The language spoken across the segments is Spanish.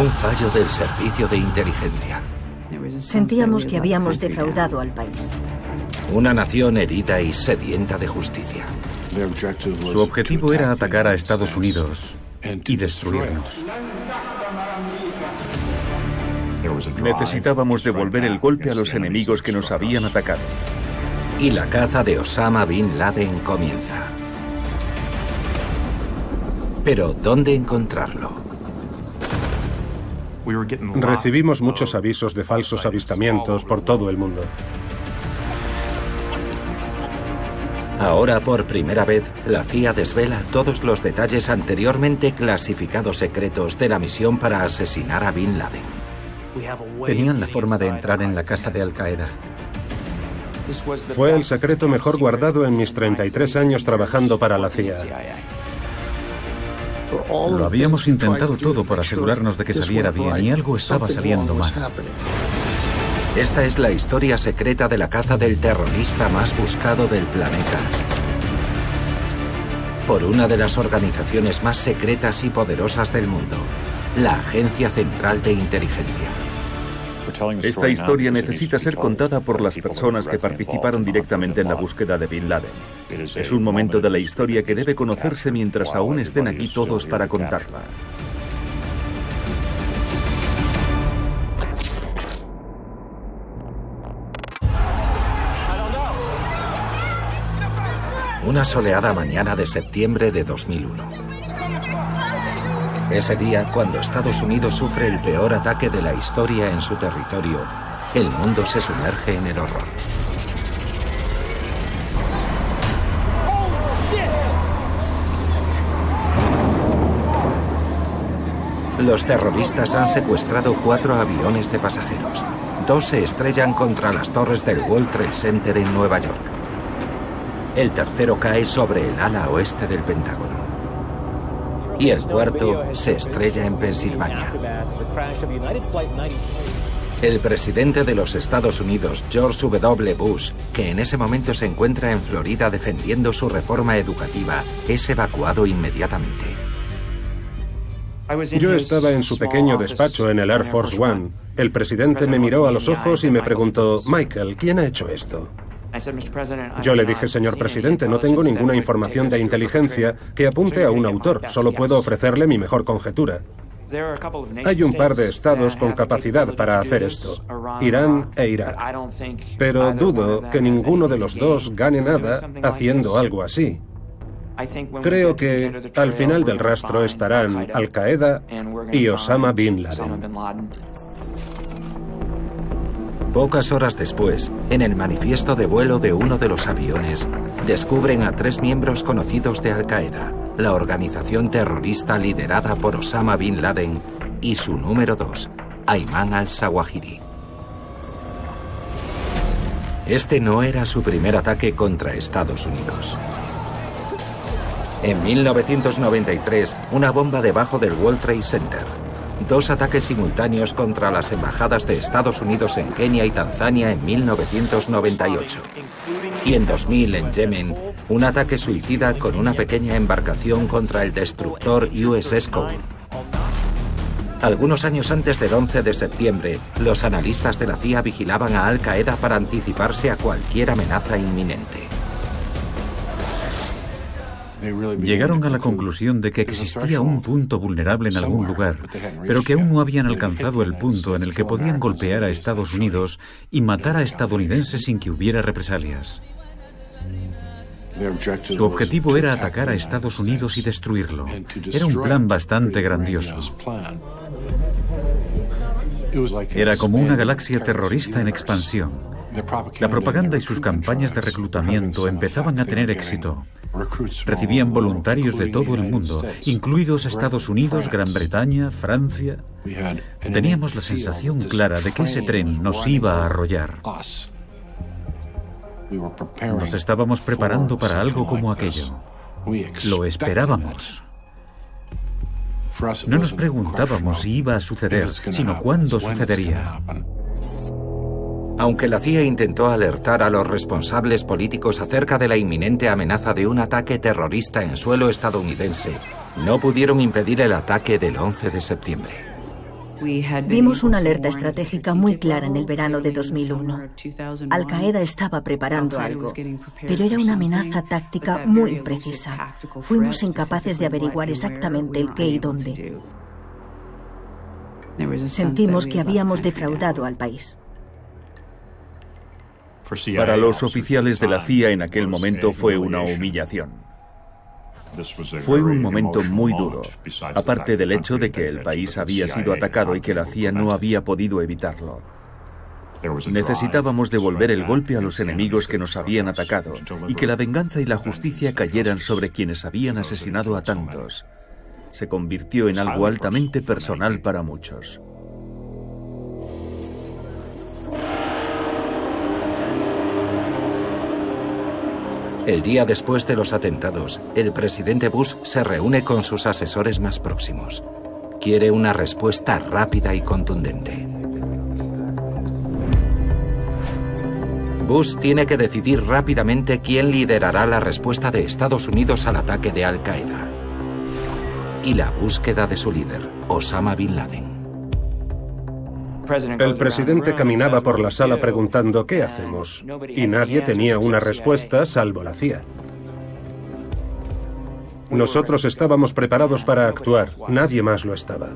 Un fallo del servicio de inteligencia. Sentíamos que habíamos defraudado al país. Una nación herida y sedienta de justicia. Su objetivo era atacar a Estados Unidos y destruirnos. Necesitábamos devolver el golpe a los enemigos que nos habían atacado. Y la caza de Osama Bin Laden comienza. Pero, ¿dónde encontrarlo? Recibimos muchos avisos de falsos avistamientos por todo el mundo. Ahora, por primera vez, la CIA desvela todos los detalles anteriormente clasificados secretos de la misión para asesinar a Bin Laden. Tenían la forma de entrar en la casa de Al-Qaeda. Fue el secreto mejor guardado en mis 33 años trabajando para la CIA. Lo habíamos intentado todo para asegurarnos de que saliera bien y algo estaba saliendo mal. Esta es la historia secreta de la caza del terrorista más buscado del planeta. Por una de las organizaciones más secretas y poderosas del mundo, la Agencia Central de Inteligencia. Esta historia necesita ser contada por las personas que participaron directamente en la búsqueda de Bin Laden. Es un momento de la historia que debe conocerse mientras aún estén aquí todos para contarla. Una soleada mañana de septiembre de 2001. Ese día, cuando Estados Unidos sufre el peor ataque de la historia en su territorio, el mundo se sumerge en el horror. Los terroristas han secuestrado 4 aviones de pasajeros. 2 se estrellan contra las torres del World Trade Center en Nueva York. El tercero cae sobre el ala oeste del Pentágono. Y el cuarto se estrella en Pensilvania. El presidente de los Estados Unidos, George W. Bush, que en ese momento se encuentra en Florida defendiendo su reforma educativa, es evacuado inmediatamente. Yo estaba en su pequeño despacho en el Air Force One. El presidente me miró a los ojos y me preguntó, Michael, ¿quién ha hecho esto? Yo le dije, señor presidente, no tengo ninguna información de inteligencia que apunte a un autor, solo puedo ofrecerle mi mejor conjetura. Hay un par de estados con capacidad para hacer esto, Irán e Irak. Pero dudo que ninguno de los dos gane nada haciendo algo así. Creo que al final del rastro estarán Al-Qaeda y Osama Bin Laden. Pocas horas después, en el manifiesto de vuelo de uno de los aviones, descubren a 3 miembros conocidos de Al-Qaeda, la organización terrorista liderada por Osama Bin Laden y su número 2, Ayman al-Zawahiri. Este no era su primer ataque contra Estados Unidos. En 1993, una bomba debajo del World Trade Center. 2 ataques simultáneos contra las embajadas de Estados Unidos en Kenia y Tanzania en 1998. Y en 2000, en Yemen, un ataque suicida con una pequeña embarcación contra el destructor USS Cole. Algunos años antes del 11 de septiembre, los analistas de la CIA vigilaban a Al-Qaeda para anticiparse a cualquier amenaza inminente. Llegaron a la conclusión de que existía un punto vulnerable en algún lugar, pero que aún no habían alcanzado el punto en el que podían golpear a Estados Unidos y matar a estadounidenses sin que hubiera represalias. Su objetivo era atacar a Estados Unidos y destruirlo. Era un plan bastante grandioso. Era como una galaxia terrorista en expansión. La propaganda y sus campañas de reclutamiento empezaban a tener éxito. Recibían voluntarios de todo el mundo, incluidos Estados Unidos, Gran Bretaña, Francia. Teníamos la sensación clara de que ese tren nos iba a arrollar. Nos estábamos preparando para algo como aquello. Lo esperábamos. No nos preguntábamos si iba a suceder, sino cuándo sucedería. Aunque la CIA intentó alertar a los responsables políticos acerca de la inminente amenaza de un ataque terrorista en suelo estadounidense, no pudieron impedir el ataque del 11 de septiembre. Vimos una alerta estratégica muy clara en el verano de 2001. Al-Qaeda estaba preparando algo, pero era una amenaza táctica muy precisa. Fuimos incapaces de averiguar exactamente el qué y dónde. Sentimos que habíamos defraudado al país. Para los oficiales de la CIA en aquel momento fue una humillación. Fue un momento muy duro, aparte del hecho de que el país había sido atacado y que la CIA no había podido evitarlo. Necesitábamos devolver el golpe a los enemigos que nos habían atacado y que la venganza y la justicia cayeran sobre quienes habían asesinado a tantos. Se convirtió en algo altamente personal para muchos. El día después de los atentados, el presidente Bush se reúne con sus asesores más próximos. Quiere una respuesta rápida y contundente. Bush tiene que decidir rápidamente quién liderará la respuesta de Estados Unidos al ataque de Al-Qaeda y la búsqueda de su líder, Osama Bin Laden. El presidente caminaba por la sala preguntando ¿qué hacemos? Y nadie tenía una respuesta salvo la CIA. Nosotros estábamos preparados para actuar, nadie más lo estaba.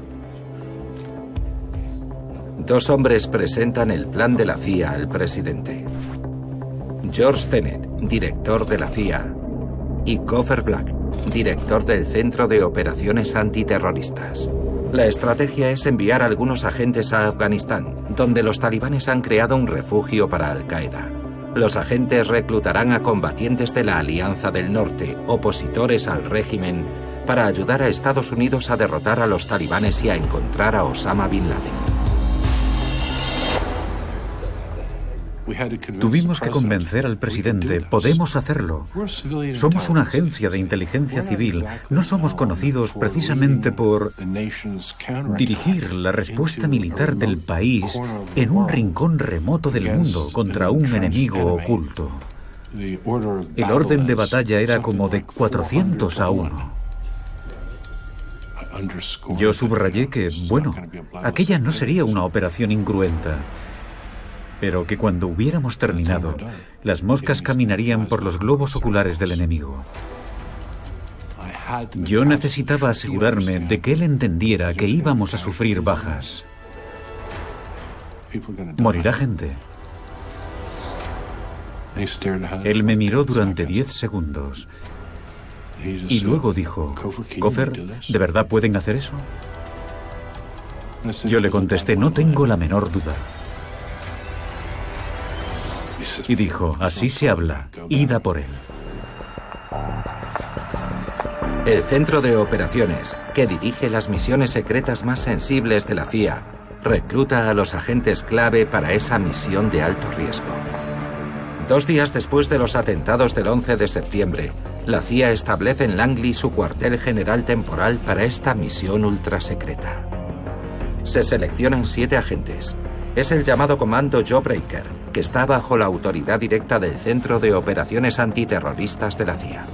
Dos hombres presentan el plan de la CIA al presidente. George Tenet, director de la CIA, y Cofer Black, director del Centro de Operaciones Antiterroristas. La estrategia es enviar algunos agentes a Afganistán, donde los talibanes han creado un refugio para Al-Qaeda. Los agentes reclutarán a combatientes de la Alianza del Norte, opositores al régimen, para ayudar a Estados Unidos a derrotar a los talibanes y a encontrar a Osama Bin Laden. Tuvimos que convencer al presidente, podemos hacerlo. Somos una agencia de inteligencia civil, no somos conocidos precisamente por dirigir la respuesta militar del país en un rincón remoto del mundo contra un enemigo oculto. El orden de batalla era como de 400 a 1. Yo subrayé que, bueno, aquella no sería una operación incruenta, pero que cuando hubiéramos terminado, las moscas caminarían por los globos oculares del enemigo. Yo necesitaba asegurarme de que él entendiera que íbamos a sufrir bajas. Morirá gente. Él me miró durante 10 segundos y luego dijo, Cofer, ¿de verdad pueden hacer eso? Yo le contesté, no tengo la menor duda. Y dijo, así se habla, id a por él. El Centro de Operaciones, que dirige las misiones secretas más sensibles de la CIA, recluta a los agentes clave para esa misión de alto riesgo. 2 días después de los atentados del 11 de septiembre, la CIA establece en Langley su cuartel general temporal para esta misión ultrasecreta. Se seleccionan 7 agentes. Es el llamado Comando Jawbreaker, que está bajo la autoridad directa del Centro de Operaciones Antiterroristas de la CIA.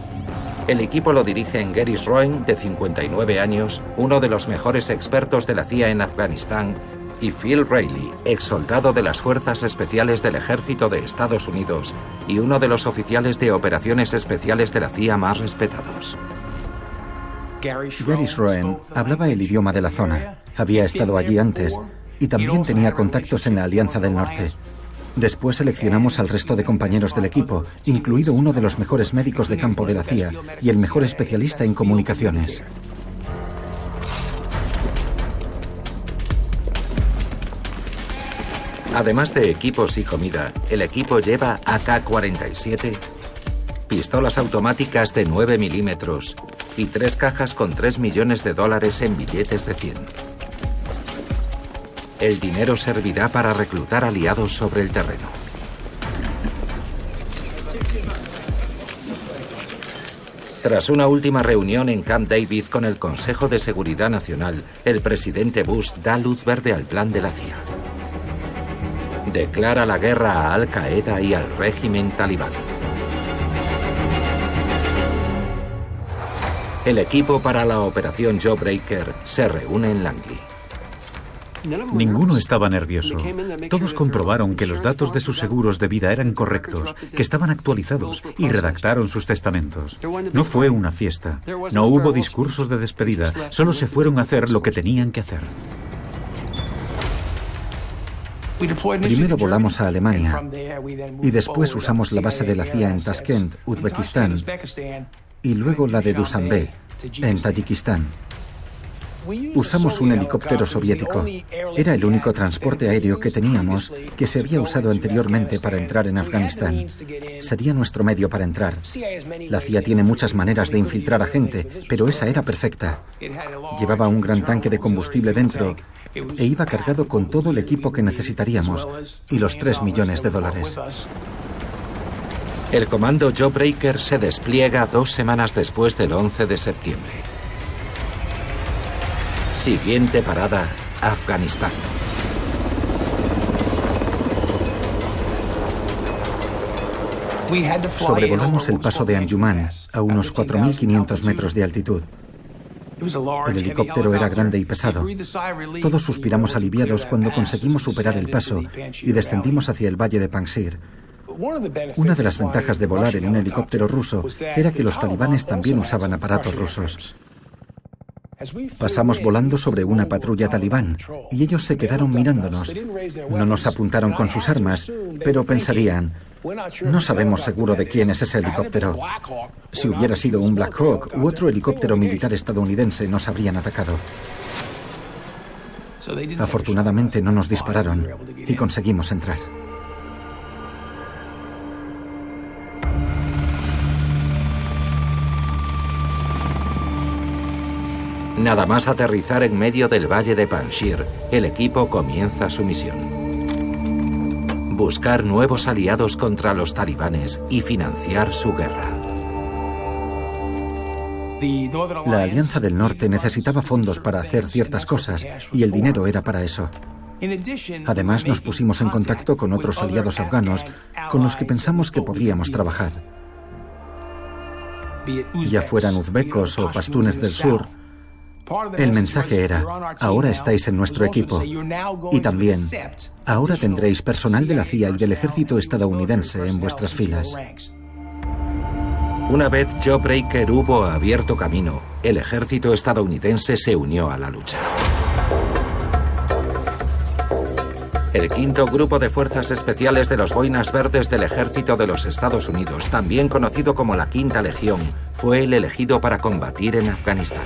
El equipo lo dirigen Gary Rowan, de 59 años, uno de los mejores expertos de la CIA en Afganistán, y Phil Reilly, ex soldado de las Fuerzas Especiales del Ejército de Estados Unidos y uno de los oficiales de operaciones especiales de la CIA más respetados. Gary Rowan hablaba el idioma de la zona, había estado allí antes y también tenía contactos en la Alianza del Norte. Después seleccionamos al resto de compañeros del equipo, incluido uno de los mejores médicos de campo de la CIA y el mejor especialista en comunicaciones. Además de equipos y comida, el equipo lleva AK-47, pistolas automáticas de 9 milímetros y 3 cajas con $3 millones en billetes de 100. El dinero servirá para reclutar aliados sobre el terreno. Tras una última reunión en Camp David con el Consejo de Seguridad Nacional, el presidente Bush da luz verde al plan de la CIA. Declara la guerra a Al-Qaeda y al régimen talibán. El equipo para la operación Jawbreaker se reúne en Langley. Ninguno estaba nervioso. Todos comprobaron que los datos de sus seguros de vida eran correctos, que estaban actualizados y redactaron sus testamentos. No fue una fiesta. No hubo discursos de despedida. Solo se fueron a hacer lo que tenían que hacer. Primero volamos a Alemania y después usamos la base de la CIA en Tashkent, Uzbekistán, y luego la de Dushanbe, en Tayikistán. Usamos un helicóptero soviético. Era el único transporte aéreo que teníamos que se había usado anteriormente para entrar en Afganistán. Sería nuestro medio para entrar. La CIA tiene muchas maneras de infiltrar a gente, pero esa era perfecta. Llevaba un gran tanque de combustible dentro e iba cargado con todo el equipo que necesitaríamos y los $3 millones. El comando Jawbreaker se despliega 2 semanas después del 11 de septiembre. Siguiente parada, Afganistán. Sobrevolamos el paso de Anjuman a unos 4.500 metros de altitud. El helicóptero era grande y pesado. Todos suspiramos aliviados cuando conseguimos superar el paso y descendimos hacia el valle de Panjshir. Una de las ventajas de volar en un helicóptero ruso era que los talibanes también usaban aparatos rusos. Pasamos volando sobre una patrulla talibán y ellos se quedaron mirándonos. No nos apuntaron con sus armas, pero pensarían, no sabemos seguro de quién es ese helicóptero. Si hubiera sido un Black Hawk u otro helicóptero militar estadounidense, nos habrían atacado. Afortunadamente no nos dispararon y conseguimos entrar. Nada más aterrizar en medio del valle de Panjshir, el equipo comienza su misión. Buscar nuevos aliados contra los talibanes y financiar su guerra. La Alianza del Norte necesitaba fondos para hacer ciertas cosas y el dinero era para eso. Además, nos pusimos en contacto con otros aliados afganos con los que pensamos que podríamos trabajar. Ya fueran uzbecos o pastunes del sur, el mensaje era, ahora estáis en nuestro equipo. Y también, ahora tendréis personal de la CIA y del ejército estadounidense en vuestras filas. Una vez Jawbreaker hubo abierto camino, el ejército estadounidense se unió a la lucha. El 5º Grupo de Fuerzas Especiales de los Boinas Verdes del Ejército de los Estados Unidos, también conocido como la Quinta Legión, fue el elegido para combatir en Afganistán.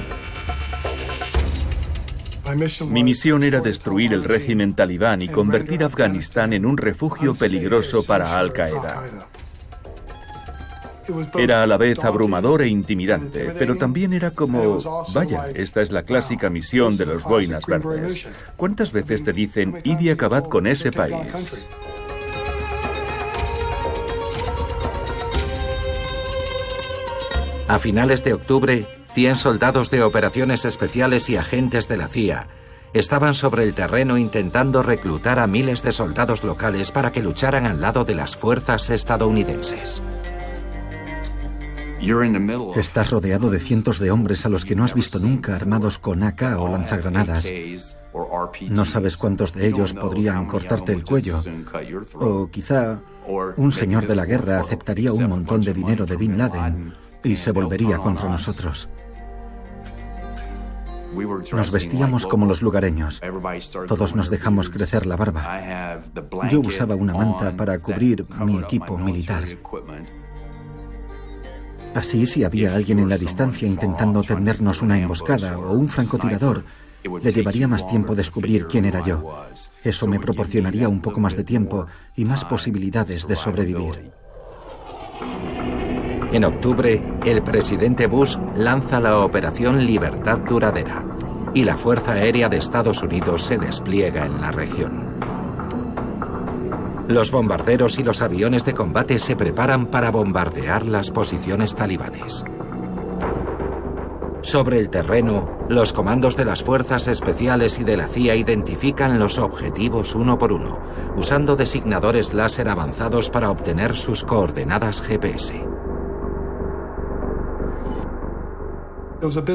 Mi misión era destruir el régimen talibán y convertir a Afganistán en un refugio peligroso para Al-Qaeda. Era a la vez abrumador e intimidante, pero también era como, vaya, esta es la clásica misión de los Boinas Verdes. ¿Cuántas veces te dicen, id y acabad con ese país? A finales de octubre, 100 soldados de operaciones especiales y agentes de la CIA estaban sobre el terreno intentando reclutar a miles de soldados locales para que lucharan al lado de las fuerzas estadounidenses. Estás rodeado de cientos de hombres a los que no has visto nunca armados con AK o lanzagranadas. No sabes cuántos de ellos podrían cortarte el cuello. O quizá un señor de la guerra aceptaría un montón de dinero de Bin Laden y se volvería contra nosotros. Nos vestíamos como los lugareños. Todos nos dejamos crecer la barba. Yo usaba una manta para cubrir mi equipo militar. Así, si había alguien en la distancia intentando tendernos una emboscada o un francotirador, le llevaría más tiempo descubrir quién era yo. Eso me proporcionaría un poco más de tiempo y más posibilidades de sobrevivir. En octubre, el presidente Bush lanza la Operación Libertad Duradera y la Fuerza Aérea de Estados Unidos se despliega en la región. Los bombarderos y los aviones de combate se preparan para bombardear las posiciones talibanes. Sobre el terreno, los comandos de las fuerzas especiales y de la CIA identifican los objetivos uno por uno, usando designadores láser avanzados para obtener sus coordenadas GPS.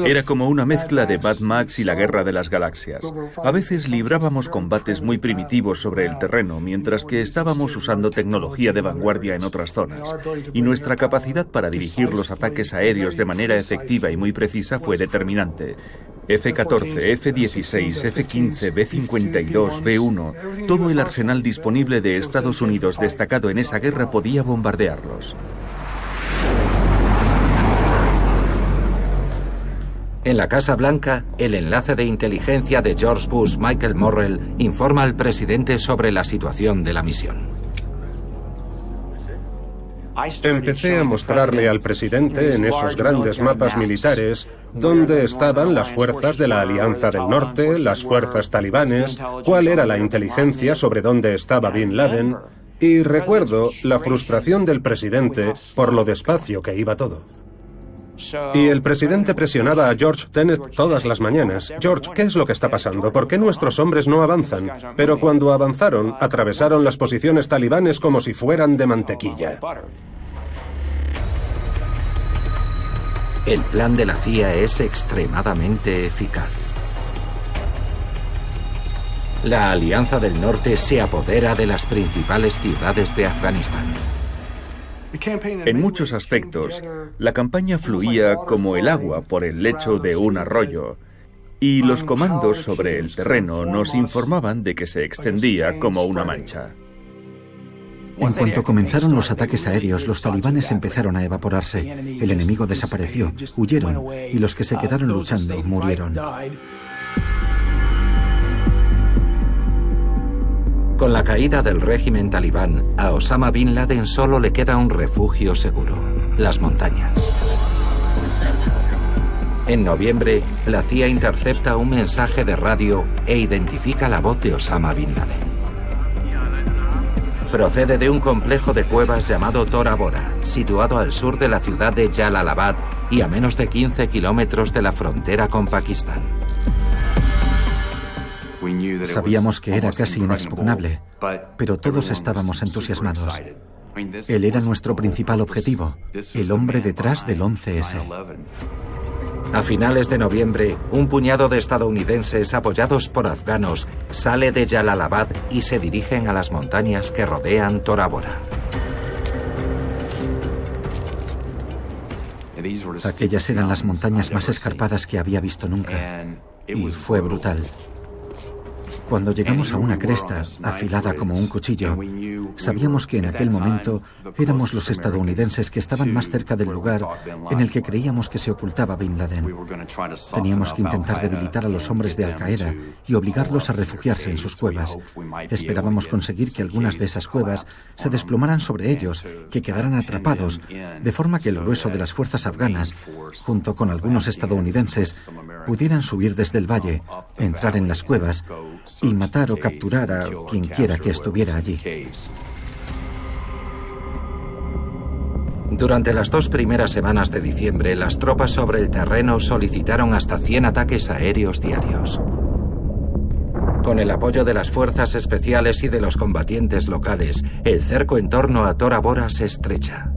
Era como una mezcla de Mad Max y la Guerra de las Galaxias. A veces librábamos combates muy primitivos sobre el terreno, mientras que estábamos usando tecnología de vanguardia en otras zonas. Y nuestra capacidad para dirigir los ataques aéreos de manera efectiva y muy precisa fue determinante. F-14, F-16, F-15, B-52, B-1, todo el arsenal disponible de Estados Unidos destacado en esa guerra podía bombardearlos. En la Casa Blanca, el enlace de inteligencia de George Bush, Michael Morrell, informa al presidente sobre la situación de la misión. Empecé a mostrarle al presidente en esos grandes mapas militares dónde estaban las fuerzas de la Alianza del Norte, las fuerzas talibanes, cuál era la inteligencia sobre dónde estaba Bin Laden, y recuerdo la frustración del presidente por lo despacio que iba todo. Y el presidente presionaba a George Tenet todas las mañanas. George, ¿qué es lo que está pasando? ¿Por qué nuestros hombres no avanzan? Pero cuando avanzaron, atravesaron las posiciones talibanes como si fueran de mantequilla. El plan de la CIA es extremadamente eficaz. La Alianza del Norte se apodera de las principales ciudades de Afganistán. En muchos aspectos, la campaña fluía como el agua por el lecho de un arroyo, y los comandos sobre el terreno nos informaban de que se extendía como una mancha. En cuanto comenzaron los ataques aéreos, los talibanes empezaron a evaporarse. El enemigo desapareció, huyeron, y los que se quedaron luchando murieron. Con la caída del régimen talibán, a Osama Bin Laden solo le queda un refugio seguro: las montañas. En noviembre, la CIA intercepta un mensaje de radio e identifica la voz de Osama Bin Laden. Procede de un complejo de cuevas llamado Tora Bora, situado al sur de la ciudad de Jalalabad y a menos de 15 kilómetros de la frontera con Pakistán. Sabíamos que era casi inexpugnable, pero todos estábamos entusiasmados. Él era nuestro principal objetivo, el hombre detrás del 11S. A finales de noviembre, un puñado de estadounidenses apoyados por afganos sale de Jalalabad y se dirigen a las montañas que rodean Tora Bora. Aquellas eran las montañas más escarpadas que había visto nunca, y fue brutal. Cuando llegamos a una cresta afilada como un cuchillo, sabíamos que en aquel momento éramos los estadounidenses que estaban más cerca del lugar en el que creíamos que se ocultaba Bin Laden. Teníamos que intentar debilitar a los hombres de Al-Qaeda y obligarlos a refugiarse en sus cuevas. Esperábamos conseguir que algunas de esas cuevas se desplomaran sobre ellos, que quedaran atrapados, de forma que el grueso de las fuerzas afganas, junto con algunos estadounidenses, pudieran subir desde el valle, entrar en las cuevas y matar o capturar a quien quiera que estuviera allí. Durante las 2 primeras semanas de diciembre, las tropas sobre el terreno solicitaron hasta 100 ataques aéreos diarios. Con el apoyo de las fuerzas especiales y de los combatientes locales, el cerco en torno a Tora Bora se estrecha.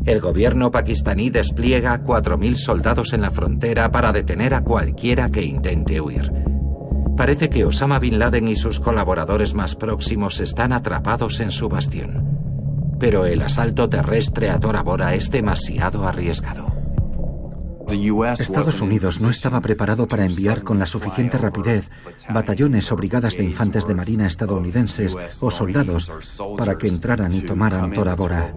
El gobierno pakistaní despliega 4.000 soldados en la frontera para detener a cualquiera que intente huir. Parece que Osama Bin Laden y sus colaboradores más próximos están atrapados en su bastión. Pero el asalto terrestre a Tora Bora es demasiado arriesgado. Estados Unidos no estaba preparado para enviar con la suficiente rapidez batallones o brigadas de infantes de marina estadounidenses o soldados para que entraran y tomaran Tora Bora.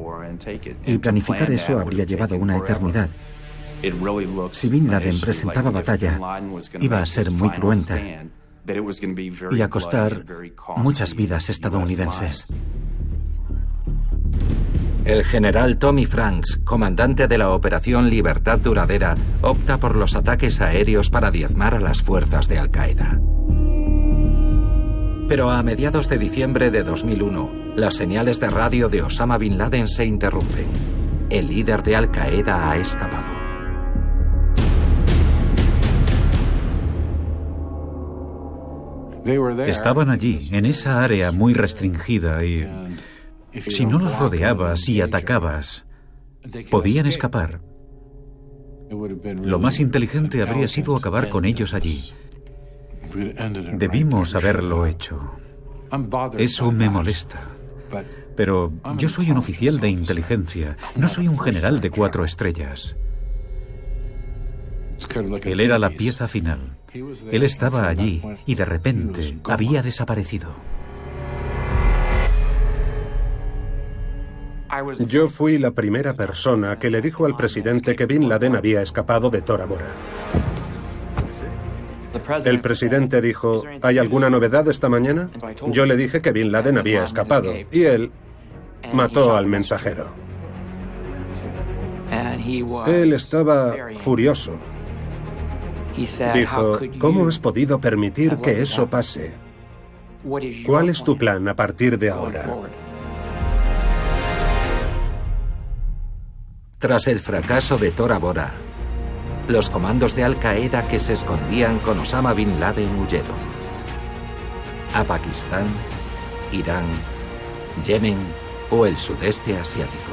Y planificar eso habría llevado una eternidad. Si Bin Laden presentaba batalla, iba a ser muy cruenta y a costar muchas vidas estadounidenses. El general Tommy Franks, comandante de la Operación Libertad Duradera, opta por los ataques aéreos para diezmar a las fuerzas de Al-Qaeda. Pero a mediados de diciembre de 2001, las señales de radio de Osama Bin Laden se interrumpen. El líder de Al-Qaeda ha escapado. Estaban allí, en esa área muy restringida, y si no los rodeabas y atacabas, podían escapar. Lo más inteligente habría sido acabar con ellos allí. Debimos haberlo hecho. Eso me molesta. Pero yo soy un oficial de inteligencia, no soy un general de 4 estrellas. Él era la pieza final. Él estaba allí y de repente había desaparecido. Yo fui la primera persona que le dijo al presidente que Bin Laden había escapado de Tora Bora. El presidente dijo, ¿hay alguna novedad esta mañana? Yo le dije que Bin Laden había escapado y él mató al mensajero. Él estaba furioso. Dijo, ¿cómo has podido permitir que eso pase? ¿Cuál es tu plan a partir de ahora? Tras el fracaso de Tora Bora, los comandos de Al-Qaeda que se escondían con Osama Bin Laden huyeron a Pakistán, Irán, Yemen o el sudeste asiático.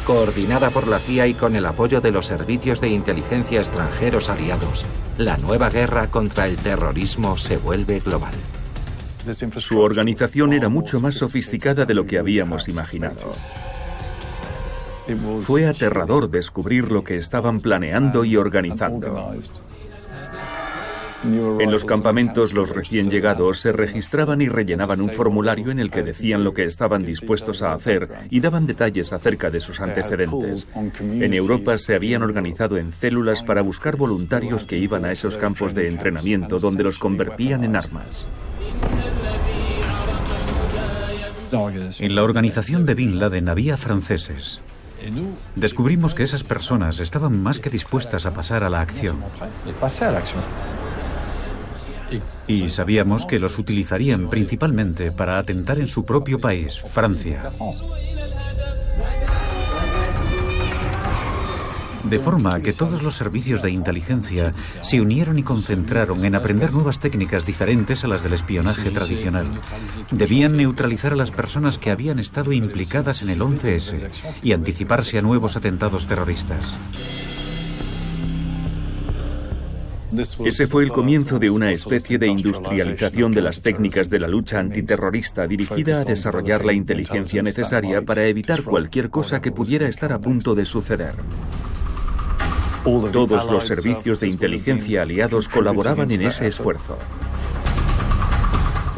Coordinada por la CIA y con el apoyo de los servicios de inteligencia extranjeros aliados, la nueva guerra contra el terrorismo se vuelve global. Su organización era mucho más sofisticada de lo que habíamos imaginado. Fue aterrador descubrir lo que estaban planeando y organizando. En los campamentos, los recién llegados se registraban y rellenaban un formulario en el que decían lo que estaban dispuestos a hacer y daban detalles acerca de sus antecedentes. En Europa se habían organizado en células para buscar voluntarios que iban a esos campos de entrenamiento donde los convertían en armas. En la organización de Bin Laden había franceses. Descubrimos que esas personas estaban más que dispuestas a pasar a la acción. Y sabíamos que los utilizarían principalmente para atentar en su propio país, Francia. De forma que todos los servicios de inteligencia se unieron y concentraron en aprender nuevas técnicas diferentes a las del espionaje tradicional. Debían neutralizar a las personas que habían estado implicadas en el 11S y anticiparse a nuevos atentados terroristas. Ese fue el comienzo de una especie de industrialización de las técnicas de la lucha antiterrorista dirigida a desarrollar la inteligencia necesaria para evitar cualquier cosa que pudiera estar a punto de suceder. Todos los servicios de inteligencia aliados colaboraban en ese esfuerzo.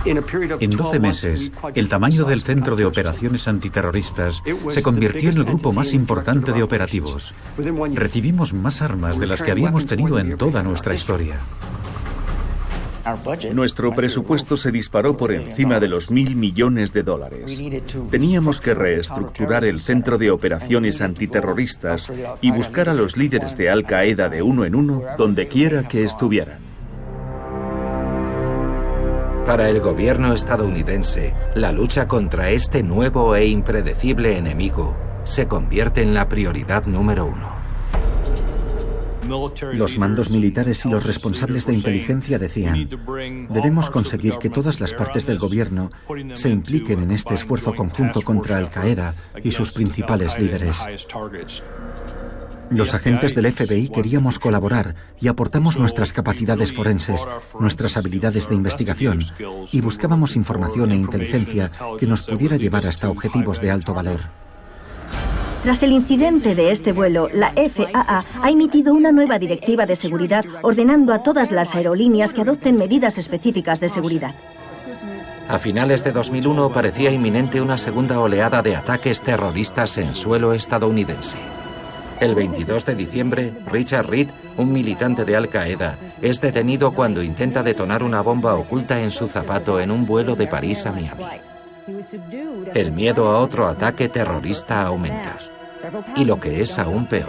En 12 meses, el tamaño del Centro de Operaciones Antiterroristas se convirtió en el grupo más importante de operativos. Recibimos más armas de las que habíamos tenido en toda nuestra historia. Nuestro presupuesto se disparó por encima de los $1.000 millones. Teníamos que reestructurar el Centro de Operaciones Antiterroristas y buscar a los líderes de Al-Qaeda de uno en uno donde quiera que estuvieran. Para el gobierno estadounidense, la lucha contra este nuevo e impredecible enemigo se convierte en la prioridad número 1. Los mandos militares y los responsables de inteligencia decían, debemos conseguir que todas las partes del gobierno se impliquen en este esfuerzo conjunto contra Al-Qaeda y sus principales líderes. Los agentes del FBI queríamos colaborar y aportamos nuestras capacidades forenses, nuestras habilidades de investigación y buscábamos información e inteligencia que nos pudiera llevar hasta objetivos de alto valor. Tras el incidente de este vuelo, la FAA ha emitido una nueva directiva de seguridad ordenando a todas las aerolíneas que adopten medidas específicas de seguridad. A finales de 2001 parecía inminente una segunda oleada de ataques terroristas en suelo estadounidense. El 22 de diciembre, Richard Reed, un militante de Al-Qaeda, es detenido cuando intenta detonar una bomba oculta en su zapato en un vuelo de París a Miami. El miedo a otro ataque terrorista aumenta. Y lo que es aún peor,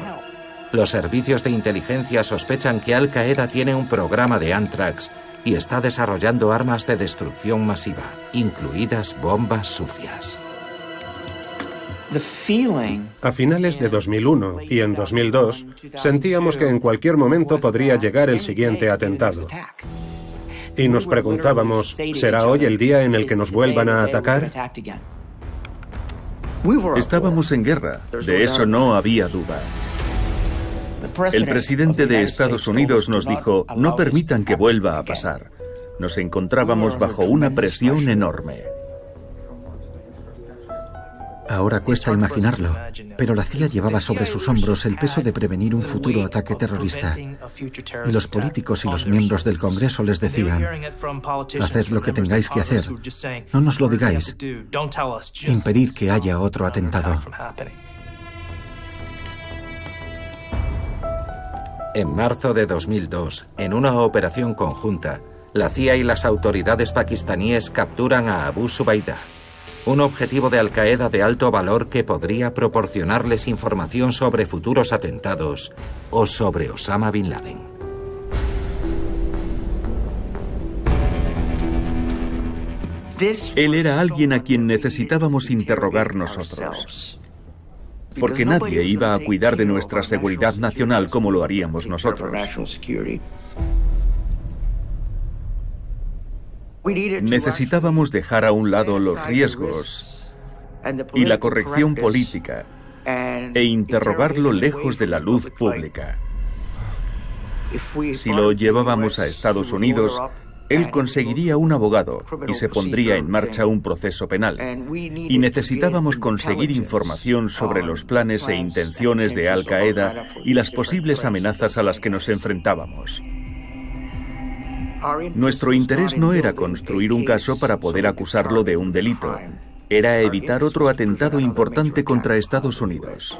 los servicios de inteligencia sospechan que Al-Qaeda tiene un programa de Anthrax y está desarrollando armas de destrucción masiva, incluidas bombas sucias. A finales de 2001 y en 2002, sentíamos que en cualquier momento podría llegar el siguiente atentado. Y nos preguntábamos, ¿será hoy el día en el que nos vuelvan a atacar? Estábamos en guerra, de eso no había duda. El presidente de Estados Unidos nos dijo, no permitan que vuelva a pasar. Nos encontrábamos bajo una presión enorme. Ahora cuesta imaginarlo, pero la CIA llevaba sobre sus hombros el peso de prevenir un futuro ataque terrorista. Y los políticos y los miembros del Congreso les decían, haced lo que tengáis que hacer, no nos lo digáis, impedid que haya otro atentado. En marzo de 2002, en una operación conjunta, la CIA y las autoridades pakistaníes capturan a Abu Zubaydah, un objetivo de Al-Qaeda de alto valor que podría proporcionarles información sobre futuros atentados o sobre Osama Bin Laden. Él era alguien a quien necesitábamos interrogar nosotros, porque nadie iba a cuidar de nuestra seguridad nacional como lo haríamos nosotros. Necesitábamos dejar a un lado los riesgos y la corrección política e interrogarlo lejos de la luz pública. Si lo llevábamos a Estados Unidos, él conseguiría un abogado y se pondría en marcha un proceso penal. Y necesitábamos conseguir información sobre los planes e intenciones de Al-Qaeda y las posibles amenazas a las que nos enfrentábamos. Nuestro interés no era construir un caso para poder acusarlo de un delito. Era evitar otro atentado importante contra Estados Unidos.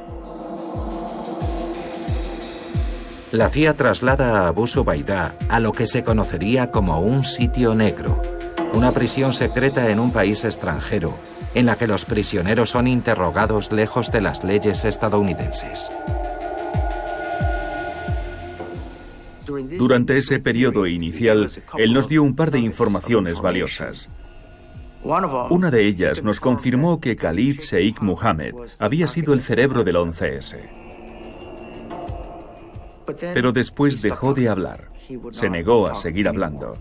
La CIA traslada a Abu Zubaydah a lo que se conocería como un sitio negro, una prisión secreta en un país extranjero, en la que los prisioneros son interrogados lejos de las leyes estadounidenses. Durante ese periodo inicial, él nos dio un par de informaciones valiosas. Una de ellas nos confirmó que Khalid Sheikh Mohammed había sido el cerebro del 11S. Pero después dejó de hablar. Se negó a seguir hablando.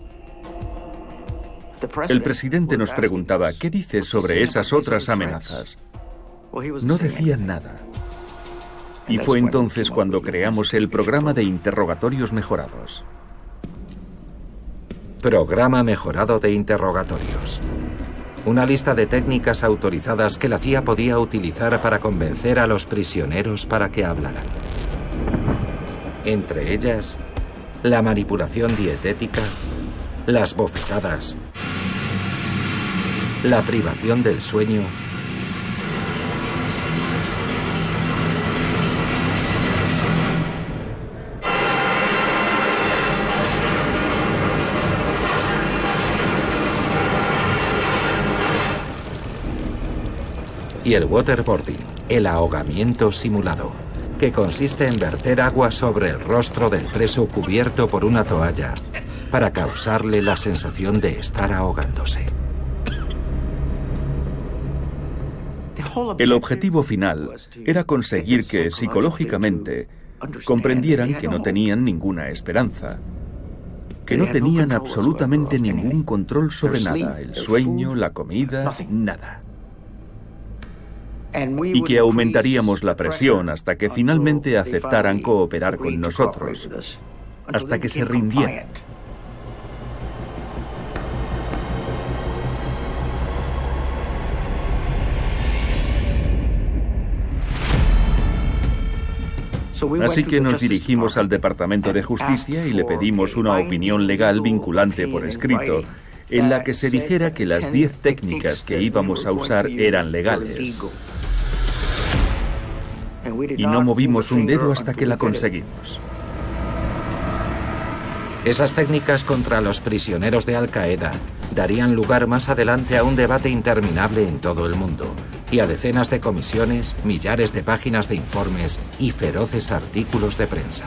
El presidente nos preguntaba, ¿qué dices sobre esas otras amenazas? No decían nada. Y fue entonces cuando creamos el programa de interrogatorios mejorados. Programa mejorado de interrogatorios. Una lista de técnicas autorizadas que la CIA podía utilizar para convencer a los prisioneros para que hablaran. Entre ellas, la manipulación dietética, las bofetadas, la privación del sueño, y el waterboarding, el ahogamiento simulado, que consiste en verter agua sobre el rostro del preso cubierto por una toalla para causarle la sensación de estar ahogándose. El objetivo final era conseguir que psicológicamente comprendieran que no tenían ninguna esperanza, que no tenían absolutamente ningún control sobre nada, el sueño, la comida, nada. Y que aumentaríamos la presión hasta que finalmente aceptaran cooperar con nosotros, hasta que se rindieran. Así que nos dirigimos al Departamento de Justicia y le pedimos una opinión legal vinculante por escrito, en la que se dijera que las 10 técnicas que íbamos a usar eran legales. Y no movimos un dedo hasta que la conseguimos. Esas técnicas contra los prisioneros de Al-Qaeda darían lugar más adelante a un debate interminable en todo el mundo y a decenas de comisiones, millares de páginas de informes y feroces artículos de prensa.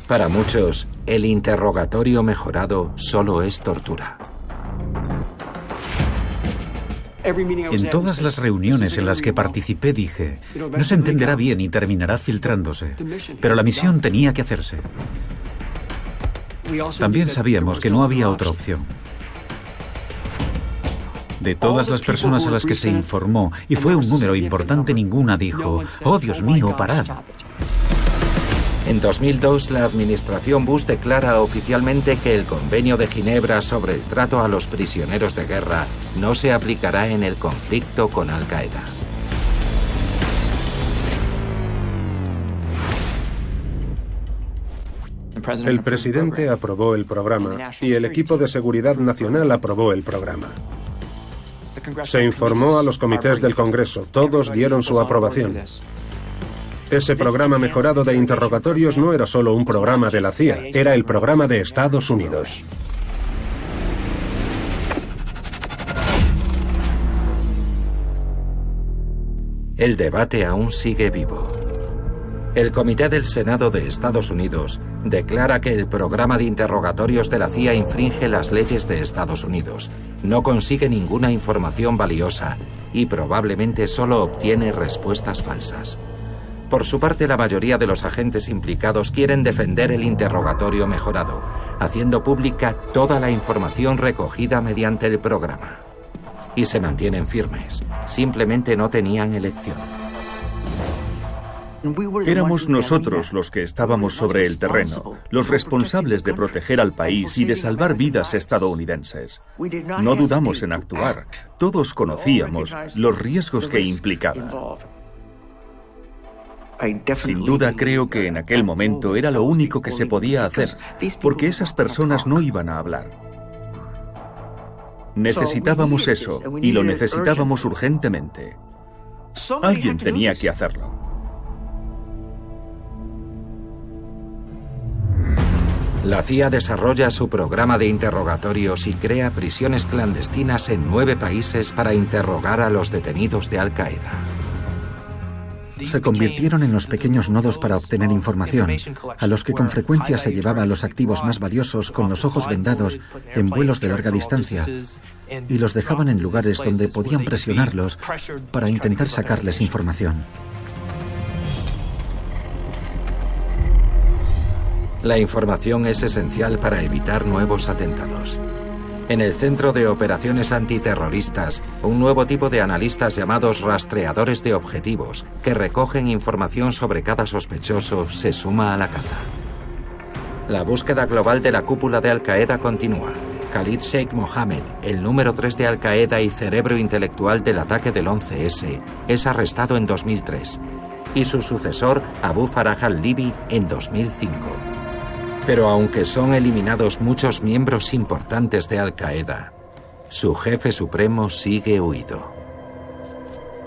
Para muchos, el interrogatorio mejorado solo es tortura. En todas las reuniones en las que participé dije, no se entenderá bien y terminará filtrándose, pero la misión tenía que hacerse. También sabíamos que no había otra opción. De todas las personas a las que se informó, y fue un número importante, ninguna dijo, «Oh, Dios mío, parad». En 2002, la administración Bush declara oficialmente que el Convenio de Ginebra sobre el trato a los prisioneros de guerra no se aplicará en el conflicto con Al-Qaeda. El presidente aprobó el programa y el equipo de seguridad nacional aprobó el programa. Se informó a los comités del Congreso, todos dieron su aprobación. Ese programa mejorado de interrogatorios no era solo un programa de la CIA, era el programa de Estados Unidos. El debate aún sigue vivo. El Comité del Senado de Estados Unidos declara que el programa de interrogatorios de la CIA infringe las leyes de Estados Unidos, no consigue ninguna información valiosa y probablemente solo obtiene respuestas falsas. Por su parte, la mayoría de los agentes implicados quieren defender el interrogatorio mejorado, haciendo pública toda la información recogida mediante el programa. Y se mantienen firmes, simplemente no tenían elección. Éramos nosotros los que estábamos sobre el terreno, los responsables de proteger al país y de salvar vidas estadounidenses. No dudamos en actuar. Todos conocíamos los riesgos que implicaba. Sin duda creo que en aquel momento era lo único que se podía hacer, porque esas personas no iban a hablar. Necesitábamos eso, y lo necesitábamos urgentemente. Alguien tenía que hacerlo. La CIA desarrolla su programa de interrogatorios y crea prisiones clandestinas en 9 países para interrogar a los detenidos de Al-Qaeda. Se convirtieron en los pequeños nodos para obtener información, a los que con frecuencia se llevaba los activos más valiosos con los ojos vendados en vuelos de larga distancia y los dejaban en lugares donde podían presionarlos para intentar sacarles información. La información es esencial para evitar nuevos atentados. En el Centro de Operaciones Antiterroristas, un nuevo tipo de analistas llamados rastreadores de objetivos, que recogen información sobre cada sospechoso, se suma a la caza. La búsqueda global de la cúpula de Al-Qaeda continúa. Khalid Sheikh Mohammed, el número 3 de Al-Qaeda y cerebro intelectual del ataque del 11S, es arrestado en 2003, y su sucesor, Abu Farah al-Libi, en 2005. Pero aunque son eliminados muchos miembros importantes de Al-Qaeda, su jefe supremo sigue huido.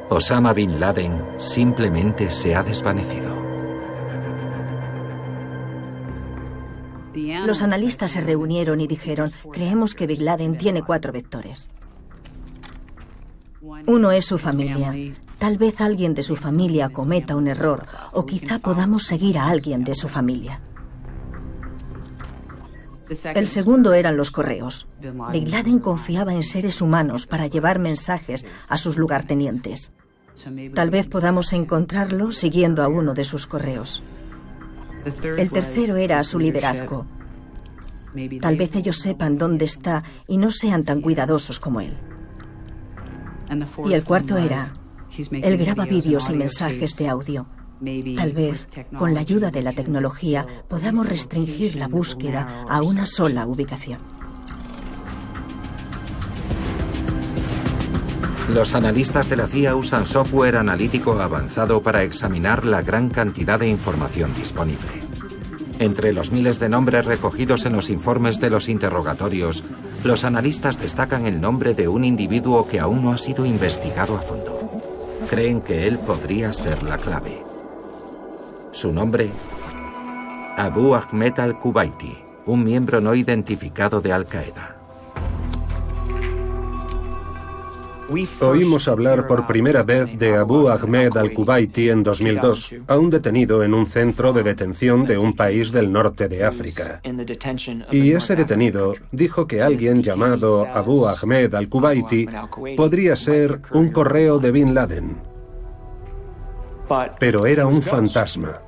Osama Bin Laden simplemente se ha desvanecido. Los analistas se reunieron y dijeron, creemos que Bin Laden tiene 4 vectores. Uno es su familia. Tal vez alguien de su familia cometa un error, o quizá podamos seguir a alguien de su familia. El segundo eran los correos. Bin Laden confiaba en seres humanos para llevar mensajes a sus lugartenientes. Tal vez podamos encontrarlo siguiendo a uno de sus correos. El tercero era su liderazgo. Tal vez ellos sepan dónde está y no sean tan cuidadosos como él. Y el cuarto era, él graba vídeos y mensajes de audio. Tal vez, con la ayuda de la tecnología, podamos restringir la búsqueda a una sola ubicación. Los analistas de la CIA usan software analítico avanzado para examinar la gran cantidad de información disponible. Entre los miles de nombres recogidos en los informes de los interrogatorios, los analistas destacan el nombre de un individuo que aún no ha sido investigado a fondo. Creen que él podría ser la clave. Su nombre, Abu Ahmed al-Kuwaiti, un miembro no identificado de Al-Qaeda. Oímos hablar por primera vez de Abu Ahmed al-Kuwaiti en 2002, aún detenido en un centro de detención de un país del norte de África. Y ese detenido dijo que alguien llamado Abu Ahmed al-Kuwaiti podría ser un correo de Bin Laden. Pero era un fantasma.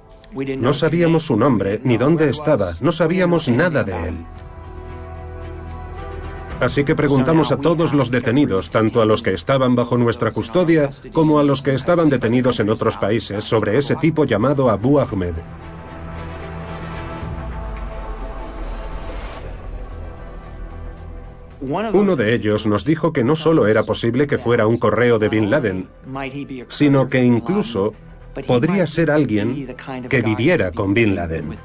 No sabíamos su nombre ni dónde estaba, no sabíamos nada de él. Así que preguntamos a todos los detenidos, tanto a los que estaban bajo nuestra custodia como a los que estaban detenidos en otros países, sobre ese tipo llamado Abu Ahmed. Uno de ellos nos dijo que no solo era posible que fuera un correo de Bin Laden, sino que incluso podría ser alguien que viviera con Bin Laden.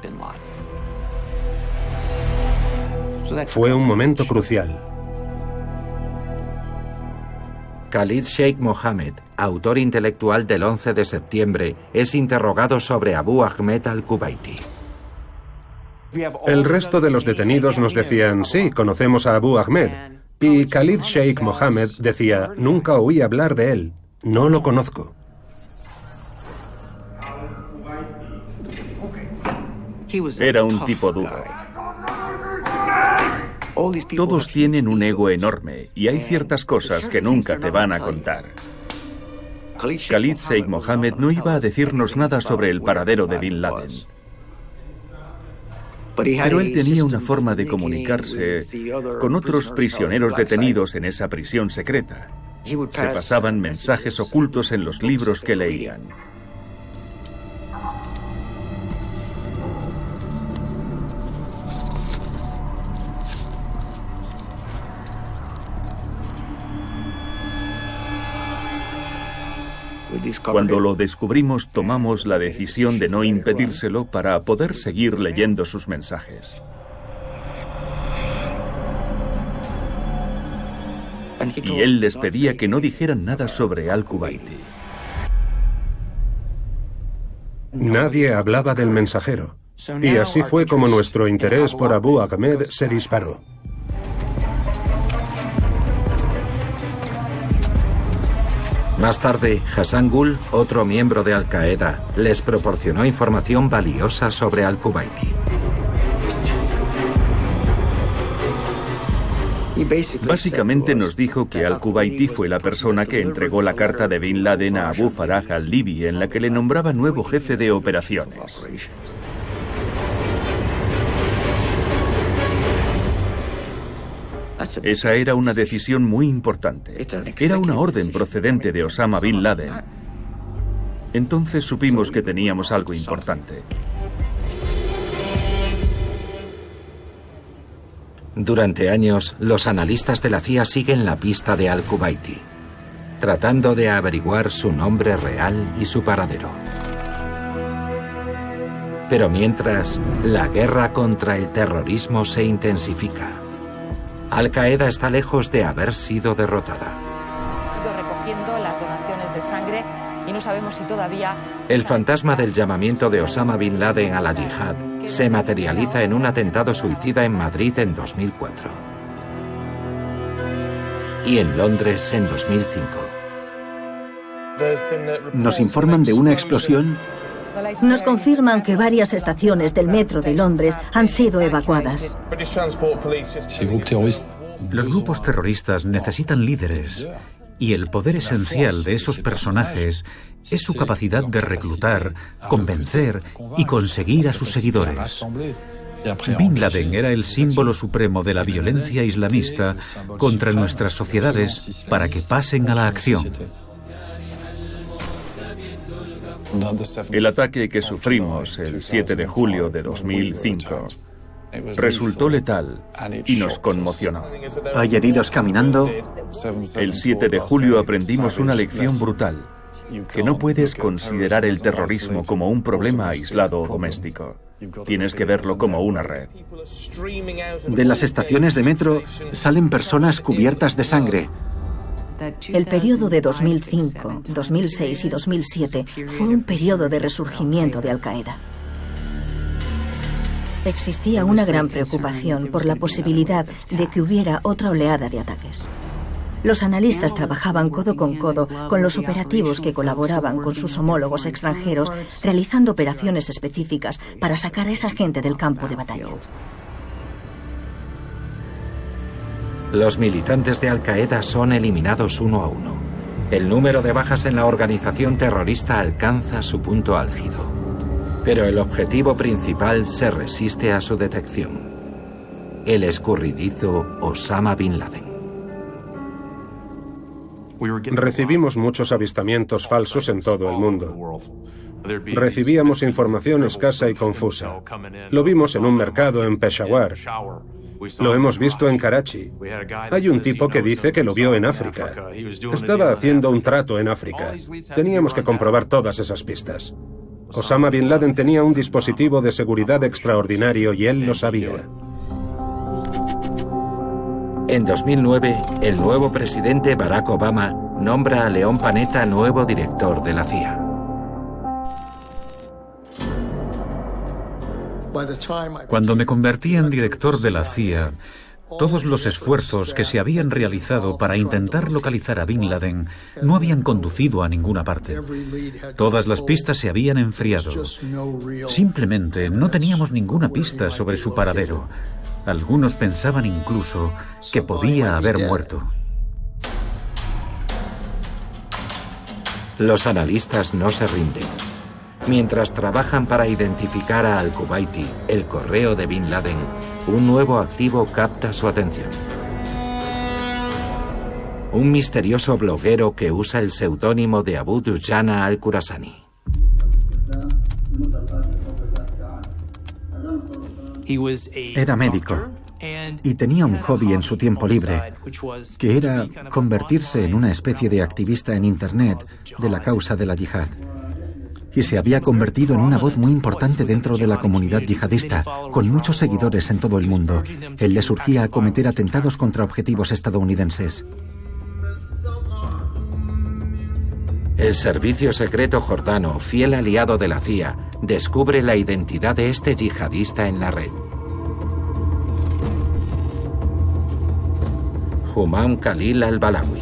Fue un momento crucial. Khalid Sheikh Mohammed, autor intelectual del 11 de septiembre, es interrogado sobre Abu Ahmed al-Kuwaiti. El resto de los detenidos nos decían, sí, conocemos a Abu Ahmed. Y Khalid Sheikh Mohammed decía, nunca oí hablar de él, no lo conozco. Era un tipo duro. Todos tienen un ego enorme y hay ciertas cosas que nunca te van a contar. Khalid Sheikh Mohammed no iba a decirnos nada sobre el paradero de Bin Laden. Pero él tenía una forma de comunicarse con otros prisioneros detenidos en esa prisión secreta. Se pasaban mensajes ocultos en los libros que leían. Cuando lo descubrimos, tomamos la decisión de no impedírselo para poder seguir leyendo sus mensajes. Y él les pedía que no dijeran nada sobre al-Kuwaiti. Nadie hablaba del mensajero. Y así fue como nuestro interés por Abu Ahmed se disparó. Más tarde, Hassan Gul, otro miembro de Al-Qaeda, les proporcionó información valiosa sobre al-Kuwaiti. Básicamente nos dijo que al-Kuwaiti fue la persona que entregó la carta de Bin Laden a Abu Farah al-Libi en la que le nombraba nuevo jefe de operaciones. Esa era una decisión muy importante. Era una orden procedente de Osama Bin Laden. Entonces supimos que teníamos algo importante. Durante años, los analistas de la CIA siguen la pista de al-Kuwaiti, tratando de averiguar su nombre real y su paradero. Pero mientras, la guerra contra el terrorismo se intensifica. Al-Qaeda está lejos de haber sido derrotada. Recogiendo las donaciones de sangre y no sabemos si todavía... El fantasma del llamamiento de Osama Bin Laden a la yihad se materializa en un atentado suicida en Madrid en 2004 y en Londres en 2005. Nos informan de una explosión. Nos confirman que varias estaciones del metro de Londres han sido evacuadas. Los grupos terroristas necesitan líderes, y el poder esencial de esos personajes es su capacidad de reclutar, convencer y conseguir a sus seguidores. Bin Laden era el símbolo supremo de la violencia islamista contra nuestras sociedades para que pasen a la acción. El ataque que sufrimos el 7 de julio de 2005 resultó letal y nos conmocionó. Hay heridos caminando. El 7 de julio aprendimos una lección brutal, que no puedes considerar el terrorismo como un problema aislado o doméstico. Tienes que verlo como una red. De las estaciones de metro salen personas cubiertas de sangre. El periodo de 2005, 2006 y 2007 fue un periodo de resurgimiento de Al-Qaeda. Existía una gran preocupación por la posibilidad de que hubiera otra oleada de ataques. Los analistas trabajaban codo con los operativos que colaboraban con sus homólogos extranjeros, realizando operaciones específicas para sacar a esa gente del campo de batalla. Los militantes de Al-Qaeda son eliminados uno a uno. El número de bajas en la organización terrorista alcanza su punto álgido. Pero el objetivo principal se resiste a su detección. el escurridizo Osama Bin Laden. Recibimos muchos avistamientos falsos en todo el mundo. Recibíamos información escasa y confusa. Lo vimos en un mercado en Peshawar. Lo hemos visto en Karachi. Hay un tipo que dice que lo vio en África. Estaba haciendo un trato en África. Teníamos que comprobar todas esas pistas. Osama Bin Laden tenía un dispositivo de seguridad extraordinario y él lo sabía. En 2009, el nuevo presidente Barack Obama nombra a León Panetta nuevo director de la CIA. Cuando me convertí en director de la CIA, todos los esfuerzos que se habían realizado para intentar localizar a Bin Laden no habían conducido a ninguna parte. Todas las pistas se habían enfriado. Simplemente no teníamos ninguna pista sobre su paradero. Algunos pensaban incluso que podía haber muerto. Los analistas no se rinden. Mientras trabajan para identificar a Al-Kuwaiti, el correo de Bin Laden, un nuevo activo capta su atención. Un misterioso bloguero que usa el seudónimo de Abu Dujana al-Khurasani. Era médico y tenía un hobby en su tiempo libre, que era convertirse en una especie de activista en Internet de la causa de la yihad. Y se había convertido en una voz muy importante dentro de la comunidad yihadista, con muchos seguidores en todo el mundo. Él le surgía a cometer atentados contra objetivos estadounidenses. El servicio secreto jordano, fiel aliado de la CIA, descubre la identidad de este yihadista en la red. Humam Khalil al-Balawi.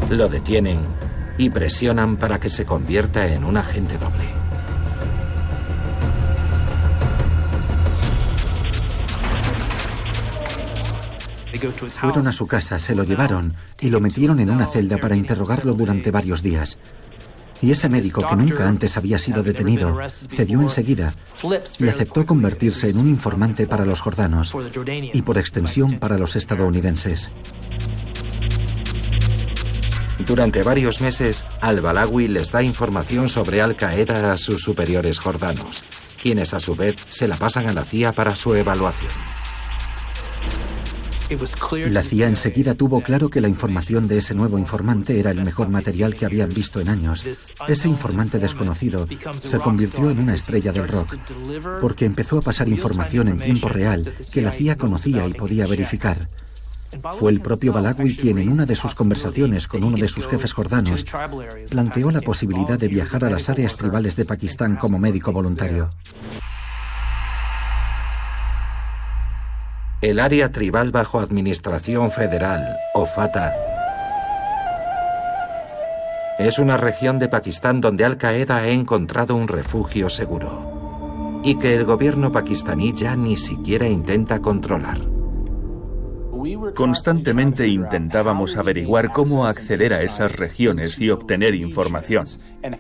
Lo detienen y presionan para que se convierta en un agente doble. Fueron a su casa, se lo llevaron y lo metieron en una celda para interrogarlo durante varios días. Y ese médico, que nunca antes había sido detenido, cedió enseguida y aceptó convertirse en un informante para los jordanos y, por extensión, para los estadounidenses. Durante varios meses, al-Balawi les da información sobre Al-Qaeda a sus superiores jordanos, quienes a su vez se la pasan a la CIA para su evaluación. La CIA enseguida tuvo claro que la información de ese nuevo informante era el mejor material que habían visto en años. Ese informante desconocido se convirtió en una estrella del rock, porque empezó a pasar información en tiempo real que la CIA conocía y podía verificar. Fue el propio Balawi quien, en una de sus conversaciones con uno de sus jefes jordanos, planteó la posibilidad de viajar a las áreas tribales de Pakistán como médico voluntario. El área tribal bajo administración federal, o FATA, es una región de Pakistán donde Al-Qaeda ha encontrado un refugio seguro y que el gobierno pakistaní ya ni siquiera intenta controlar. Constantemente intentábamos averiguar cómo acceder a esas regiones y obtener información.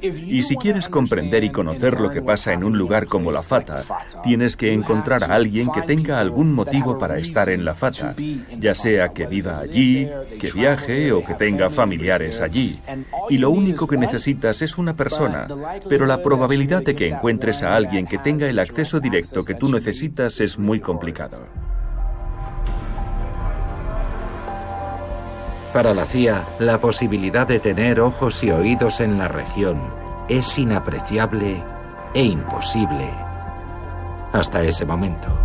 Y si quieres comprender y conocer lo que pasa en un lugar como la FATA, tienes que encontrar a alguien que tenga algún motivo para estar en la FATA, ya sea que viva allí, que viaje o que tenga familiares allí. Y lo único que necesitas es una persona, pero la probabilidad de que encuentres a alguien que tenga el acceso directo que tú necesitas es muy complicado. Para la CIA, la posibilidad de tener ojos y oídos en la región es inapreciable e imposible hasta ese momento.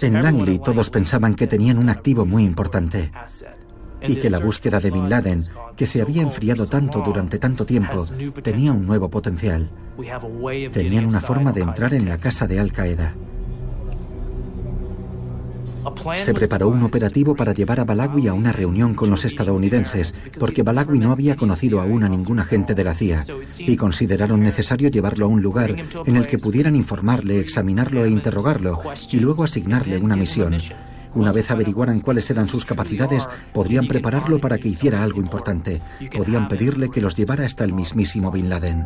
En Langley todos pensaban que tenían un activo muy importante y que la búsqueda de Bin Laden, que se había enfriado tanto durante tanto tiempo, tenía un nuevo potencial. Tenían una forma de entrar en la casa de Al-Qaeda. Se preparó un operativo para llevar a Balawi a una reunión con los estadounidenses, porque Balawi no había conocido aún a ningún agente de la CIA, y consideraron necesario llevarlo a un lugar en el que pudieran informarle, examinarlo e interrogarlo, y luego asignarle una misión. Una vez averiguaran cuáles eran sus capacidades, podrían prepararlo para que hiciera algo importante. Podían pedirle que los llevara hasta el mismísimo Bin Laden.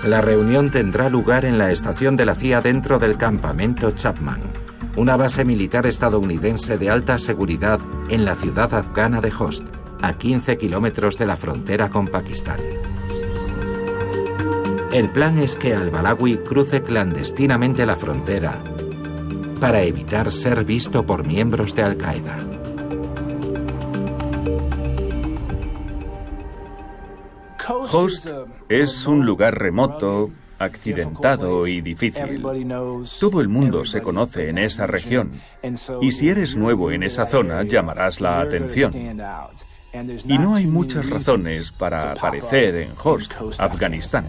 La reunión tendrá lugar en la estación de la CIA dentro del campamento Chapman, una base militar estadounidense de alta seguridad en la ciudad afgana de Khost, a 15 kilómetros de la frontera con Pakistán. El plan es que al-Balawi cruce clandestinamente la frontera para evitar ser visto por miembros de Al-Qaeda. Khost es un lugar remoto, accidentado y difícil. Todo el mundo se conoce en esa región, y si eres nuevo en esa zona llamarás la atención. Y no hay muchas razones para aparecer en Khost, Afganistán.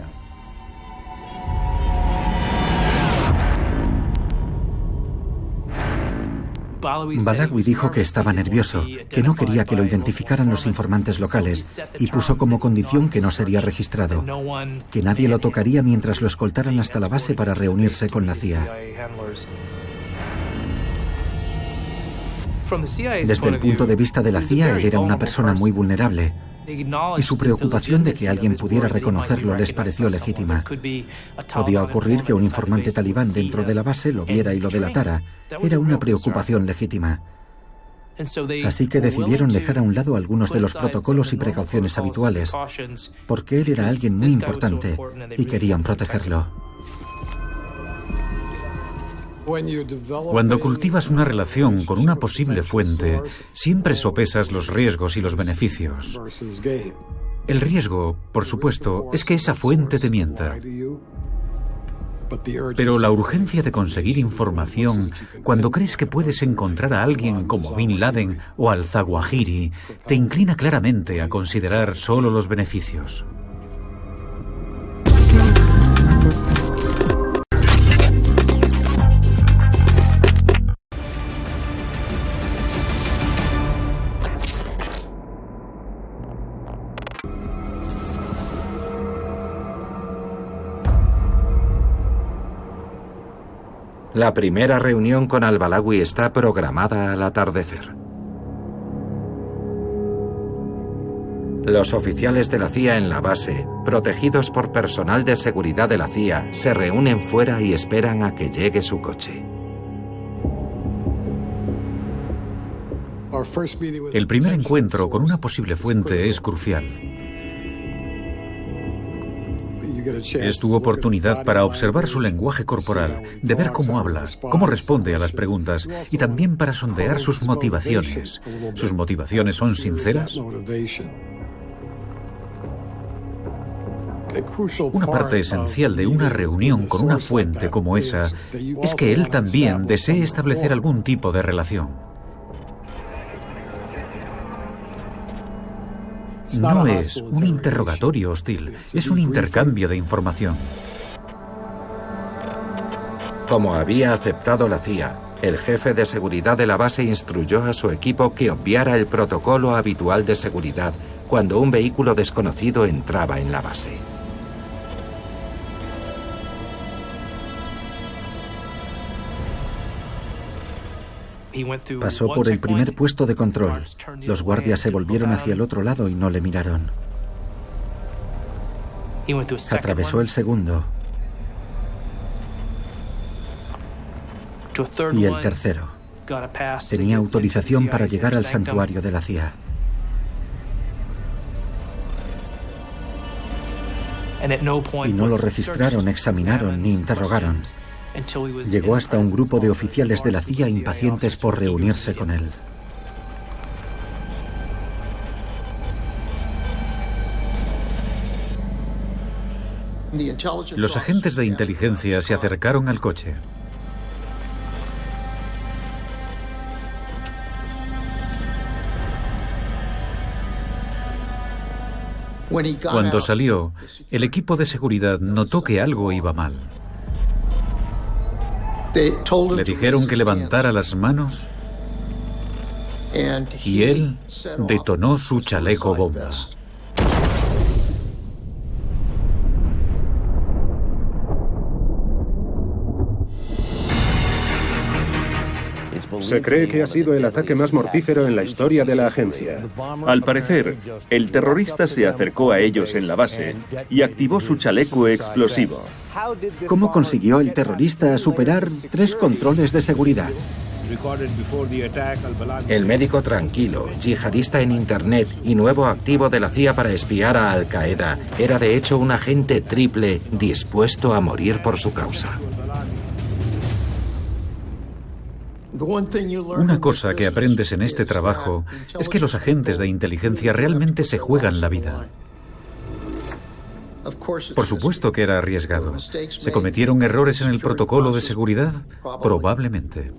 Balawi dijo que estaba nervioso, que no quería que lo identificaran los informantes locales y puso como condición que no sería registrado, que nadie lo tocaría mientras lo escoltaran hasta la base para reunirse con la CIA. Desde el punto de vista de la CIA, él era una persona muy vulnerable, y su preocupación de que alguien pudiera reconocerlo les pareció legítima. Podía ocurrir que un informante talibán dentro de la base lo viera y lo delatara. Era una preocupación legítima. Así que decidieron dejar a un lado algunos de los protocolos y precauciones habituales, porque él era alguien muy importante y querían protegerlo. Cuando cultivas una relación con una posible fuente, siempre sopesas los riesgos y los beneficios. El riesgo, por supuesto, es que esa fuente te mienta. Pero la urgencia de conseguir información cuando crees que puedes encontrar a alguien como Bin Laden o al-Zawahiri te inclina claramente a considerar solo los beneficios. La primera reunión con al-Balawi está programada al atardecer. Los oficiales de la CIA en la base, protegidos por personal de seguridad de la CIA, se reúnen fuera y esperan a que llegue su coche. El primer encuentro con una posible fuente es crucial. Es tu oportunidad para observar su lenguaje corporal, de ver cómo habla, cómo responde a las preguntas y también para sondear sus motivaciones. ¿Sus motivaciones son sinceras? Una parte esencial de una reunión con una fuente como esa es que él también desee establecer algún tipo de relación. No es un interrogatorio hostil, es un intercambio de información. Como había aceptado la CIA, el jefe de seguridad de la base instruyó a su equipo que obviara el protocolo habitual de seguridad cuando un vehículo desconocido entraba en la base. Pasó por el primer puesto de control. Los guardias se volvieron hacia el otro lado y no le miraron. Atravesó el segundo. Y el tercero. Tenía autorización para llegar al santuario de la CIA. Y no lo registraron, examinaron ni interrogaron. Llegó hasta un grupo de oficiales de la CIA impacientes por reunirse con él. Los agentes de inteligencia se acercaron al coche. Cuando salió, el equipo de seguridad notó que algo iba mal. Le dijeron que levantara las manos y él detonó su chaleco bomba. Se cree que ha sido el ataque más mortífero en la historia de la agencia. Al parecer, el terrorista se acercó a ellos en la base y activó su chaleco explosivo. ¿Cómo consiguió el terrorista superar 3 controles de seguridad? El médico tranquilo, yihadista en Internet y nuevo activo de la CIA para espiar a Al-Qaeda, era de hecho un agente triple dispuesto a morir por su causa. Una cosa que aprendes en este trabajo es que los agentes de inteligencia realmente se juegan la vida. Por supuesto que era arriesgado. ¿Se cometieron errores en el protocolo de seguridad? Probablemente.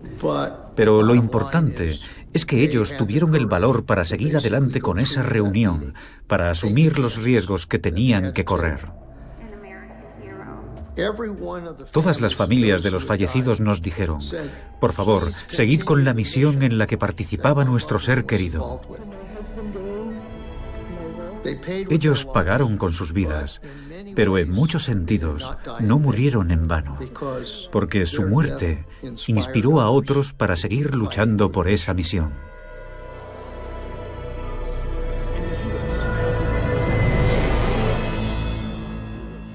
Pero lo importante es que ellos tuvieron el valor para seguir adelante con esa reunión, para asumir los riesgos que tenían que correr. Todas las familias de los fallecidos nos dijeron, por favor, seguid con la misión en la que participaba nuestro ser querido. Ellos pagaron con sus vidas, pero en muchos sentidos no murieron en vano, porque su muerte inspiró a otros para seguir luchando por esa misión.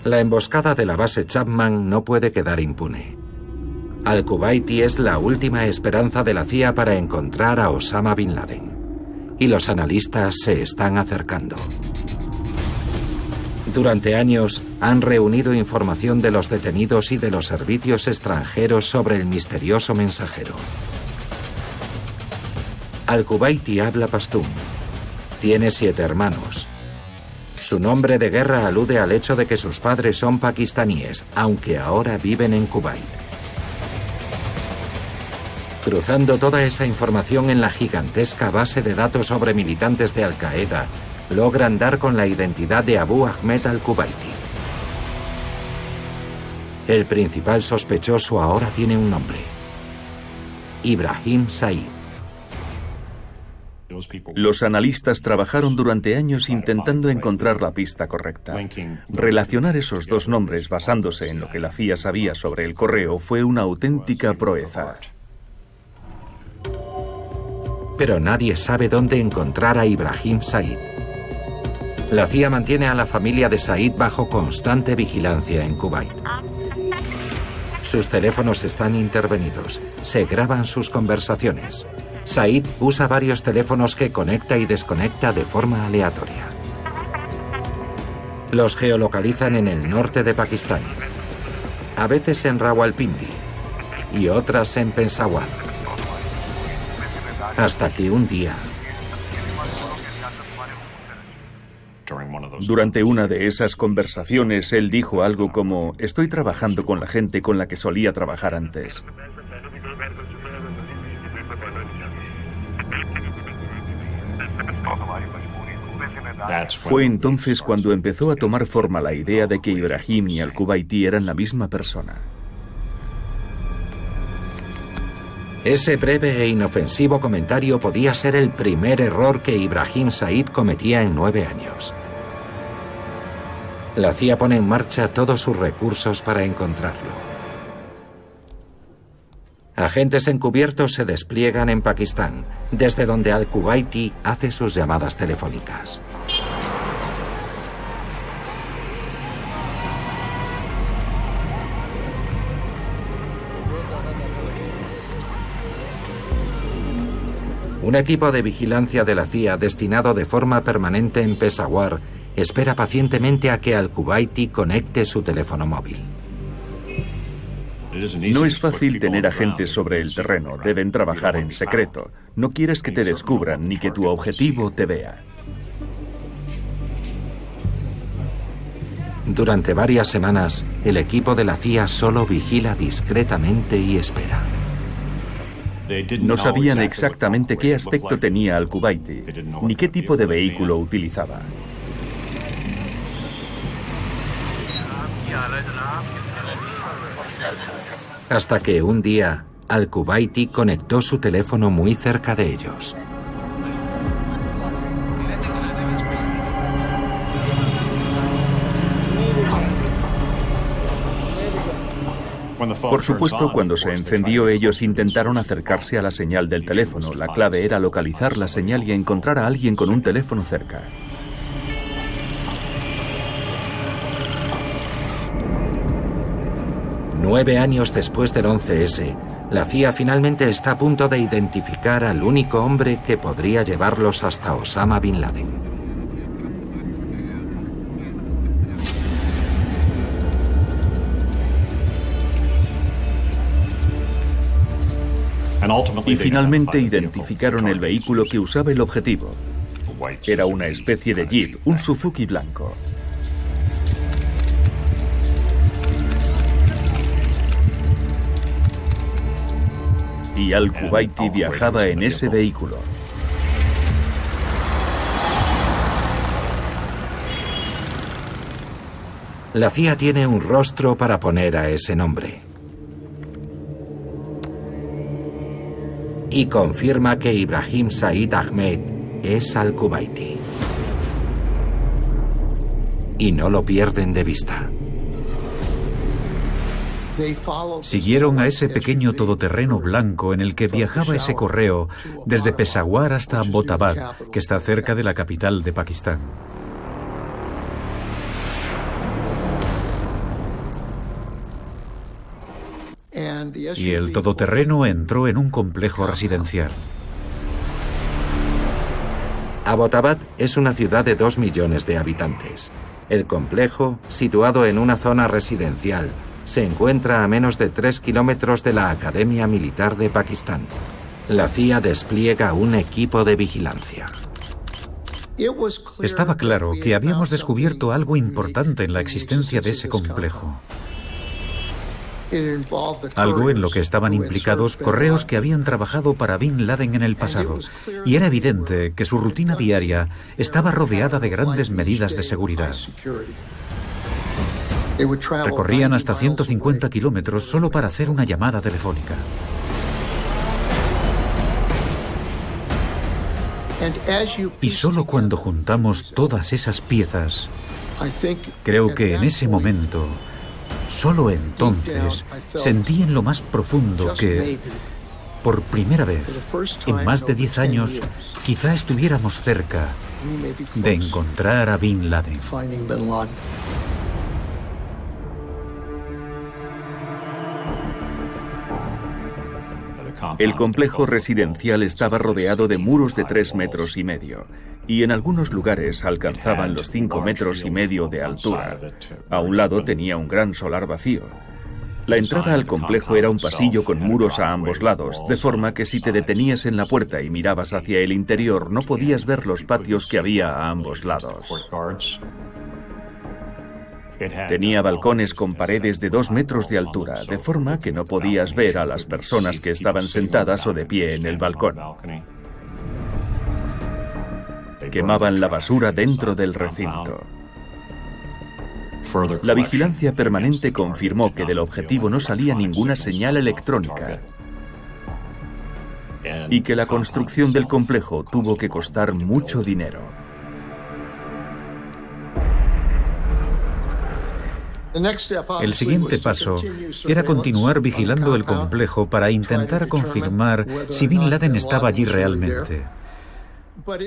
La emboscada de la base Chapman no puede quedar impune. Al-Kuwaiti es la última esperanza de la CIA para encontrar a Osama Bin Laden. Y los analistas se están acercando. Durante años han reunido información de los detenidos y de los servicios extranjeros sobre el misterioso mensajero. Al-Kuwaiti habla pastún. Tiene 7 hermanos. Su nombre de guerra alude al hecho de que sus padres son pakistaníes, aunque ahora viven en Kuwait. Cruzando toda esa información en la gigantesca base de datos sobre militantes de Al-Qaeda, logran dar con la identidad de Abu Ahmed al-Kuwaiti. El principal sospechoso ahora tiene un nombre: Ibrahim Said. Los analistas trabajaron durante años intentando encontrar la pista correcta. Relacionar esos dos nombres basándose en lo que la CIA sabía sobre el correo fue una auténtica proeza. Pero nadie sabe dónde encontrar a Ibrahim Said. La CIA mantiene a la familia de Said bajo constante vigilancia en Kuwait. Sus teléfonos están intervenidos, se graban sus conversaciones. Said usa varios teléfonos que conecta y desconecta de forma aleatoria. Los geolocalizan en el norte de Pakistán, a veces en Rawalpindi y otras en Peshawar. Hasta que un día... Durante una de esas conversaciones, él dijo algo como: estoy trabajando con la gente con la que solía trabajar antes. Fue entonces cuando empezó a tomar forma la idea de que Ibrahim y al-Kuwaiti eran la misma persona. Ese breve e inofensivo comentario podía ser el primer error que Ibrahim Said cometía en 9 años. La CIA pone en marcha todos sus recursos para encontrarlo. Agentes encubiertos se despliegan en Pakistán, desde donde al-Kuwaiti hace sus llamadas telefónicas. Un equipo de vigilancia de la CIA destinado de forma permanente en Peshawar espera pacientemente a que al-Kuwaiti conecte su teléfono móvil. No es fácil tener agentes sobre el terreno, deben trabajar en secreto. No quieres que te descubran ni que tu objetivo te vea. Durante varias semanas, el equipo de la CIA solo vigila discretamente y espera. No sabían exactamente qué aspecto tenía al-Kuwaiti, ni qué tipo de vehículo utilizaba. Hasta que un día, al-Kuwaiti conectó su teléfono muy cerca de ellos. Por supuesto, cuando se encendió, ellos intentaron acercarse a la señal del teléfono. La clave era localizar la señal y encontrar a alguien con un teléfono cerca. Nueve años después del 11S, la CIA finalmente está a punto de identificar al único hombre que podría llevarlos hasta Osama Bin Laden. Y finalmente identificaron el vehículo que usaba el objetivo. Era una especie de jeep, un Suzuki blanco. Y al-Kuwaiti viajaba en ese vehículo. La CIA tiene un rostro para poner a ese nombre. Y confirma que Ibrahim Said Ahmed es al-Kuwaiti. Y no lo pierden de vista. Siguieron a ese pequeño todoterreno blanco en el que viajaba ese correo desde Peshawar hasta Abbottabad, que está cerca de la capital de Pakistán. Y el todoterreno entró en un complejo residencial. Abbottabad es una ciudad de 2 millones de habitantes. El complejo, situado en una zona residencial, se encuentra a menos de 3 kilómetros de la Academia Militar de Pakistán. La CIA despliega un equipo de vigilancia. Estaba claro que habíamos descubierto algo importante en la existencia de ese complejo. Algo en lo que estaban implicados correos que habían trabajado para Bin Laden en el pasado. Y era evidente que su rutina diaria estaba rodeada de grandes medidas de seguridad. Recorrían hasta 150 kilómetros solo para hacer una llamada telefónica. Y solo cuando juntamos todas esas piezas, creo que en ese momento, solo entonces, sentí en lo más profundo que, por primera vez, en más de 10 años, quizá estuviéramos cerca de encontrar a Bin Laden. El complejo residencial estaba rodeado de muros de 3,5 metros, y en algunos lugares alcanzaban los 5,5 metros de altura. A un lado tenía un gran solar vacío. La entrada al complejo era un pasillo con muros a ambos lados, de forma que si te detenías en la puerta y mirabas hacia el interior, no podías ver los patios que había a ambos lados. Tenía balcones con paredes de 2 metros de altura, de forma que no podías ver a las personas que estaban sentadas o de pie en el balcón. Quemaban la basura dentro del recinto. La vigilancia permanente confirmó que del objetivo no salía ninguna señal electrónica y que la construcción del complejo tuvo que costar mucho dinero. El siguiente paso era continuar vigilando el complejo para intentar confirmar si Bin Laden estaba allí realmente.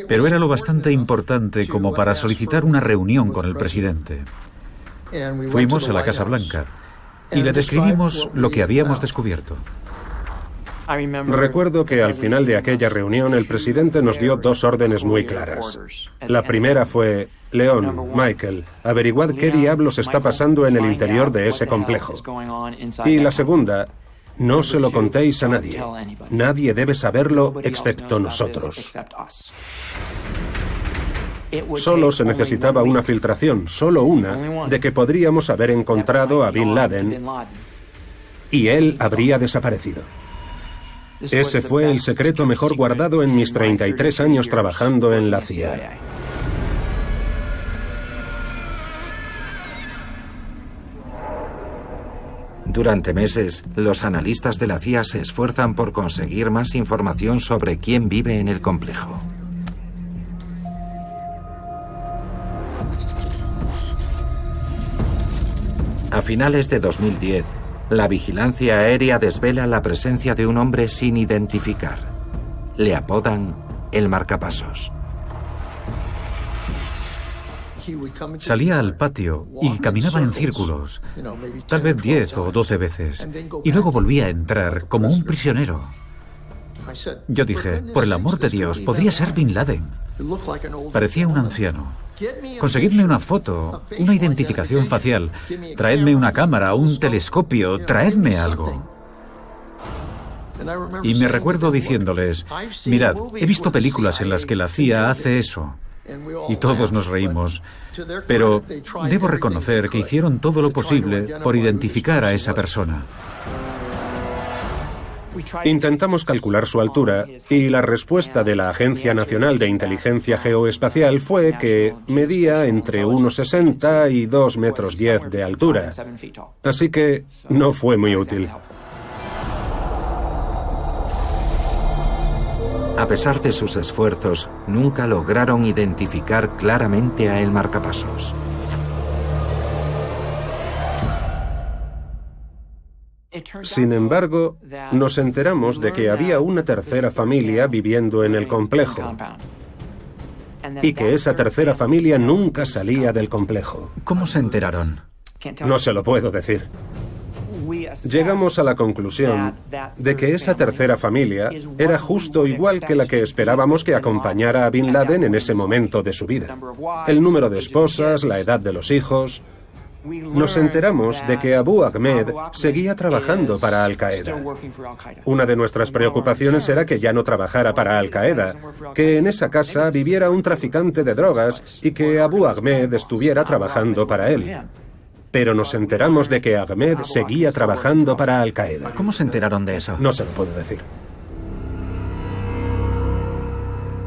Pero era lo bastante importante como para solicitar una reunión con el presidente. Fuimos a la Casa Blanca y le describimos lo que habíamos descubierto. Recuerdo que al final de aquella reunión el presidente nos dio 2 órdenes muy claras. La primera fue: Leon, Michael, averiguad qué diablos está pasando en el interior de ese complejo. Y la segunda: no se lo contéis a nadie. Nadie debe saberlo excepto nosotros. Solo se necesitaba una filtración, solo una, de que podríamos haber encontrado a Bin Laden y él habría desaparecido. Ese fue el secreto mejor guardado en mis 33 años trabajando en la CIA. Durante meses, los analistas de la CIA se esfuerzan por conseguir más información sobre quién vive en el complejo. A finales de 2010, La vigilancia aérea desvela la presencia de un hombre sin identificar. Le apodan el marcapasos. Salía al patio y caminaba en círculos, tal vez 10 o 12 veces, y luego volvía a entrar como un prisionero. Yo dije, por el amor de Dios, podría ser Bin Laden. Parecía un anciano. Conseguidme una foto, una identificación facial, traedme una cámara, un telescopio, traedme algo. Y me recuerdo diciéndoles, mirad, he visto películas en las que la CIA hace eso. Y todos nos reímos. Pero debo reconocer que hicieron todo lo posible por identificar a esa persona. Intentamos calcular su altura y la respuesta de la Agencia Nacional de Inteligencia Geoespacial fue que medía entre 1,60 y 2,10 metros de altura. Así que no fue muy útil. A pesar de sus esfuerzos, nunca lograron identificar claramente a el marcapasos. Sin embargo, nos enteramos de que había una tercera familia viviendo en el complejo y que esa tercera familia nunca salía del complejo. ¿Cómo se enteraron? No se lo puedo decir. Llegamos a la conclusión de que esa tercera familia era justo igual que la que esperábamos que acompañara a Bin Laden en ese momento de su vida. El número de esposas, la edad de los hijos. Nos enteramos de que Abu Ahmed seguía trabajando para Al-Qaeda. Una de nuestras preocupaciones era que ya no trabajara para Al-Qaeda, que en esa casa viviera un traficante de drogas y que Abu Ahmed estuviera trabajando para él. Pero nos enteramos de que Ahmed seguía trabajando para Al-Qaeda. ¿Cómo se enteraron de eso? No se lo puedo decir.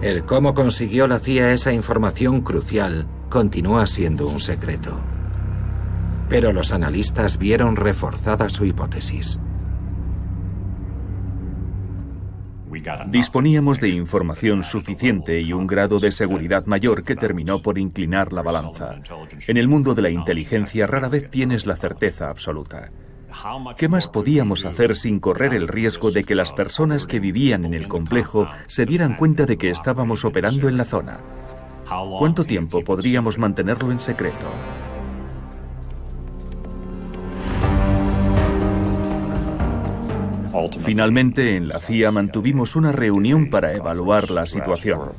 El cómo consiguió la CIA esa información crucial continúa siendo un secreto. Pero los analistas vieron reforzada su hipótesis. Disponíamos de información suficiente y un grado de seguridad mayor que terminó por inclinar la balanza. En el mundo de la inteligencia rara vez tienes la certeza absoluta. ¿Qué más podíamos hacer sin correr el riesgo de que las personas que vivían en el complejo se dieran cuenta de que estábamos operando en la zona? ¿Cuánto tiempo podríamos mantenerlo en secreto? Finalmente, en la CIA mantuvimos una reunión para evaluar la situación.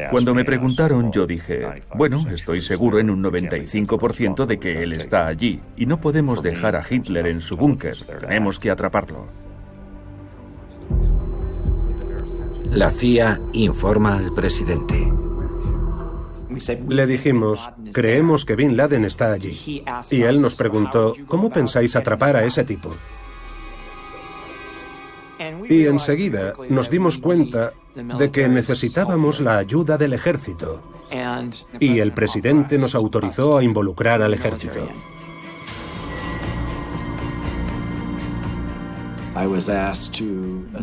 Cuando me preguntaron, yo dije, bueno, estoy seguro en un 95% de que él está allí, y no podemos dejar a Hitler en su búnker, tenemos que atraparlo. La CIA informa al presidente. Le dijimos, creemos que Bin Laden está allí. Y él nos preguntó, ¿cómo pensáis atrapar a ese tipo? Y enseguida nos dimos cuenta de que necesitábamos la ayuda del ejército. Y el presidente nos autorizó a involucrar al ejército.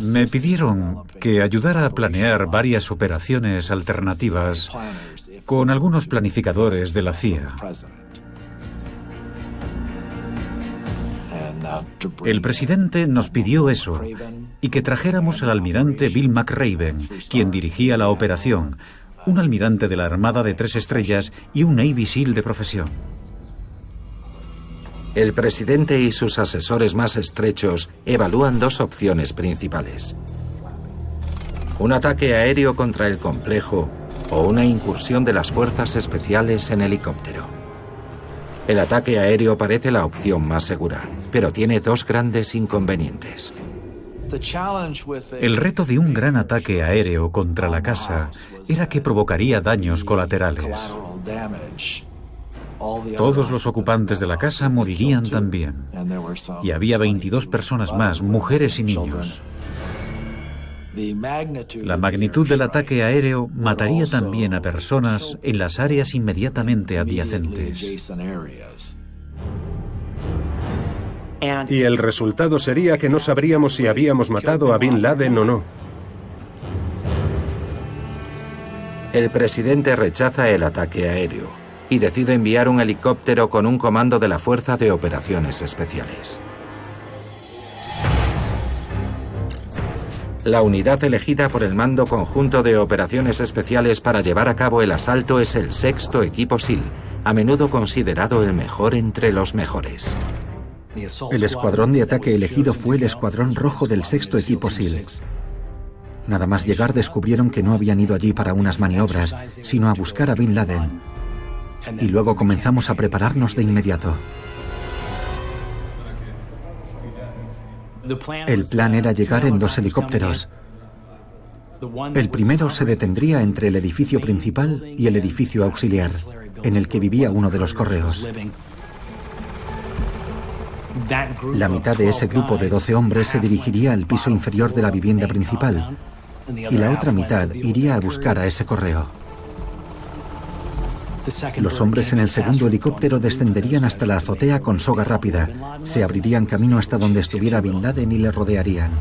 Me pidieron que ayudara a planear varias operaciones alternativas con algunos planificadores de la CIA. El presidente nos pidió eso y que trajéramos al almirante Bill McRaven, quien dirigía la operación, un almirante de la Armada de 3 estrellas y un Navy SEAL de profesión. El presidente y sus asesores más estrechos evalúan 2 opciones principales: un ataque aéreo contra el complejo o una incursión de las fuerzas especiales en helicóptero. El ataque aéreo parece la opción más segura, pero tiene 2 grandes inconvenientes. El reto de un gran ataque aéreo contra la casa era que provocaría daños colaterales. Todos los ocupantes de la casa morirían también. Y había 22 personas más, mujeres y niños. La magnitud del ataque aéreo mataría también a personas en las áreas inmediatamente adyacentes. Y el resultado sería que no sabríamos si habíamos matado a Bin Laden o no. El presidente rechaza el ataque aéreo, y decide enviar un helicóptero con un comando de la Fuerza de Operaciones Especiales. La unidad elegida por el Mando Conjunto de Operaciones Especiales para llevar a cabo el asalto es el 6º Equipo SEAL, a menudo considerado el mejor entre los mejores. El escuadrón de ataque elegido fue el Escuadrón Rojo del 6º Equipo SEAL. Nada más llegar descubrieron que no habían ido allí para unas maniobras, sino a buscar a Bin Laden. Y luego comenzamos a prepararnos de inmediato. El plan era llegar en 2 helicópteros. El primero se detendría entre el edificio principal y el edificio auxiliar, en el que vivía uno de los correos. La mitad de ese grupo de 12 hombres se dirigiría al piso inferior de la vivienda principal y la otra mitad iría a buscar a ese correo. Los hombres en el segundo helicóptero descenderían hasta la azotea con soga rápida, se abrirían camino hasta donde estuviera Bin Laden y le rodearían.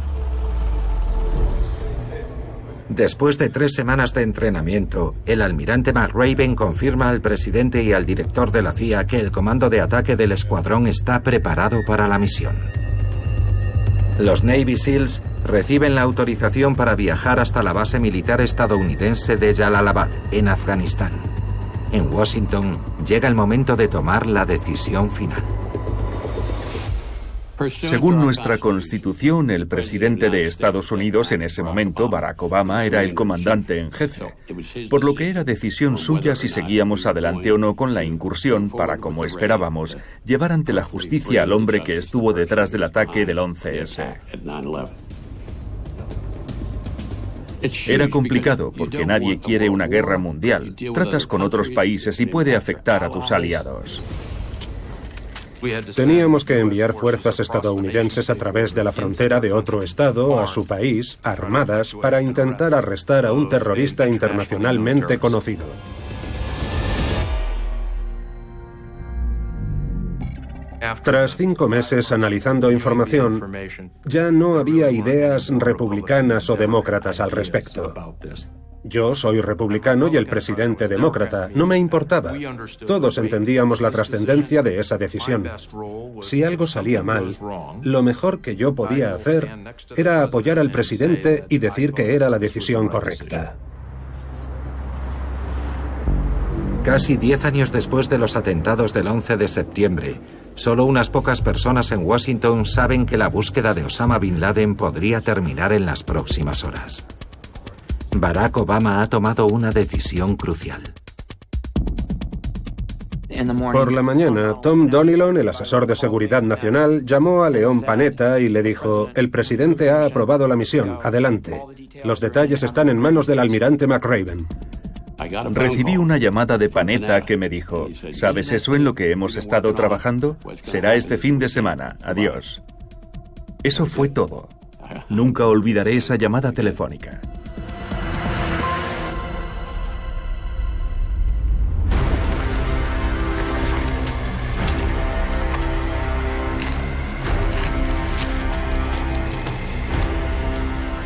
Después de 3 semanas de entrenamiento, el almirante McRaven confirma al presidente y al director de la CIA que el comando de ataque del escuadrón está preparado para la misión. Los Navy SEALs reciben la autorización para viajar hasta la base militar estadounidense de Jalalabad, en Afganistán. En Washington llega el momento de tomar la decisión final. Según nuestra Constitución, el presidente de Estados Unidos en ese momento, Barack Obama, era el comandante en jefe, por lo que era decisión suya si seguíamos adelante o no con la incursión para, como esperábamos, llevar ante la justicia al hombre que estuvo detrás del ataque del 11S. Era complicado porque nadie quiere una guerra mundial. Tratas con otros países y puede afectar a tus aliados. Teníamos que enviar fuerzas estadounidenses a través de la frontera de otro estado a su país, armadas, para intentar arrestar a un terrorista internacionalmente conocido. Tras 5 meses analizando información, ya no había ideas republicanas o demócratas al respecto. Yo soy republicano y el presidente demócrata. No me importaba. Todos entendíamos la trascendencia de esa decisión. Si algo salía mal, lo mejor que yo podía hacer era apoyar al presidente y decir que era la decisión correcta. Casi 10 años después de los atentados del 11 de septiembre, solo unas pocas personas en Washington saben que la búsqueda de Osama Bin Laden podría terminar en las próximas horas. Barack Obama ha tomado una decisión crucial. Por la mañana, Tom Donilon, el asesor de seguridad nacional, llamó a Leon Panetta y le dijo: el presidente ha aprobado la misión, adelante. Los detalles están en manos del almirante McRaven. Recibí una llamada de Panetta que me dijo: ¿sabes eso en lo que hemos estado trabajando? Será este fin de semana. Adiós. Eso fue todo. Nunca olvidaré esa llamada telefónica.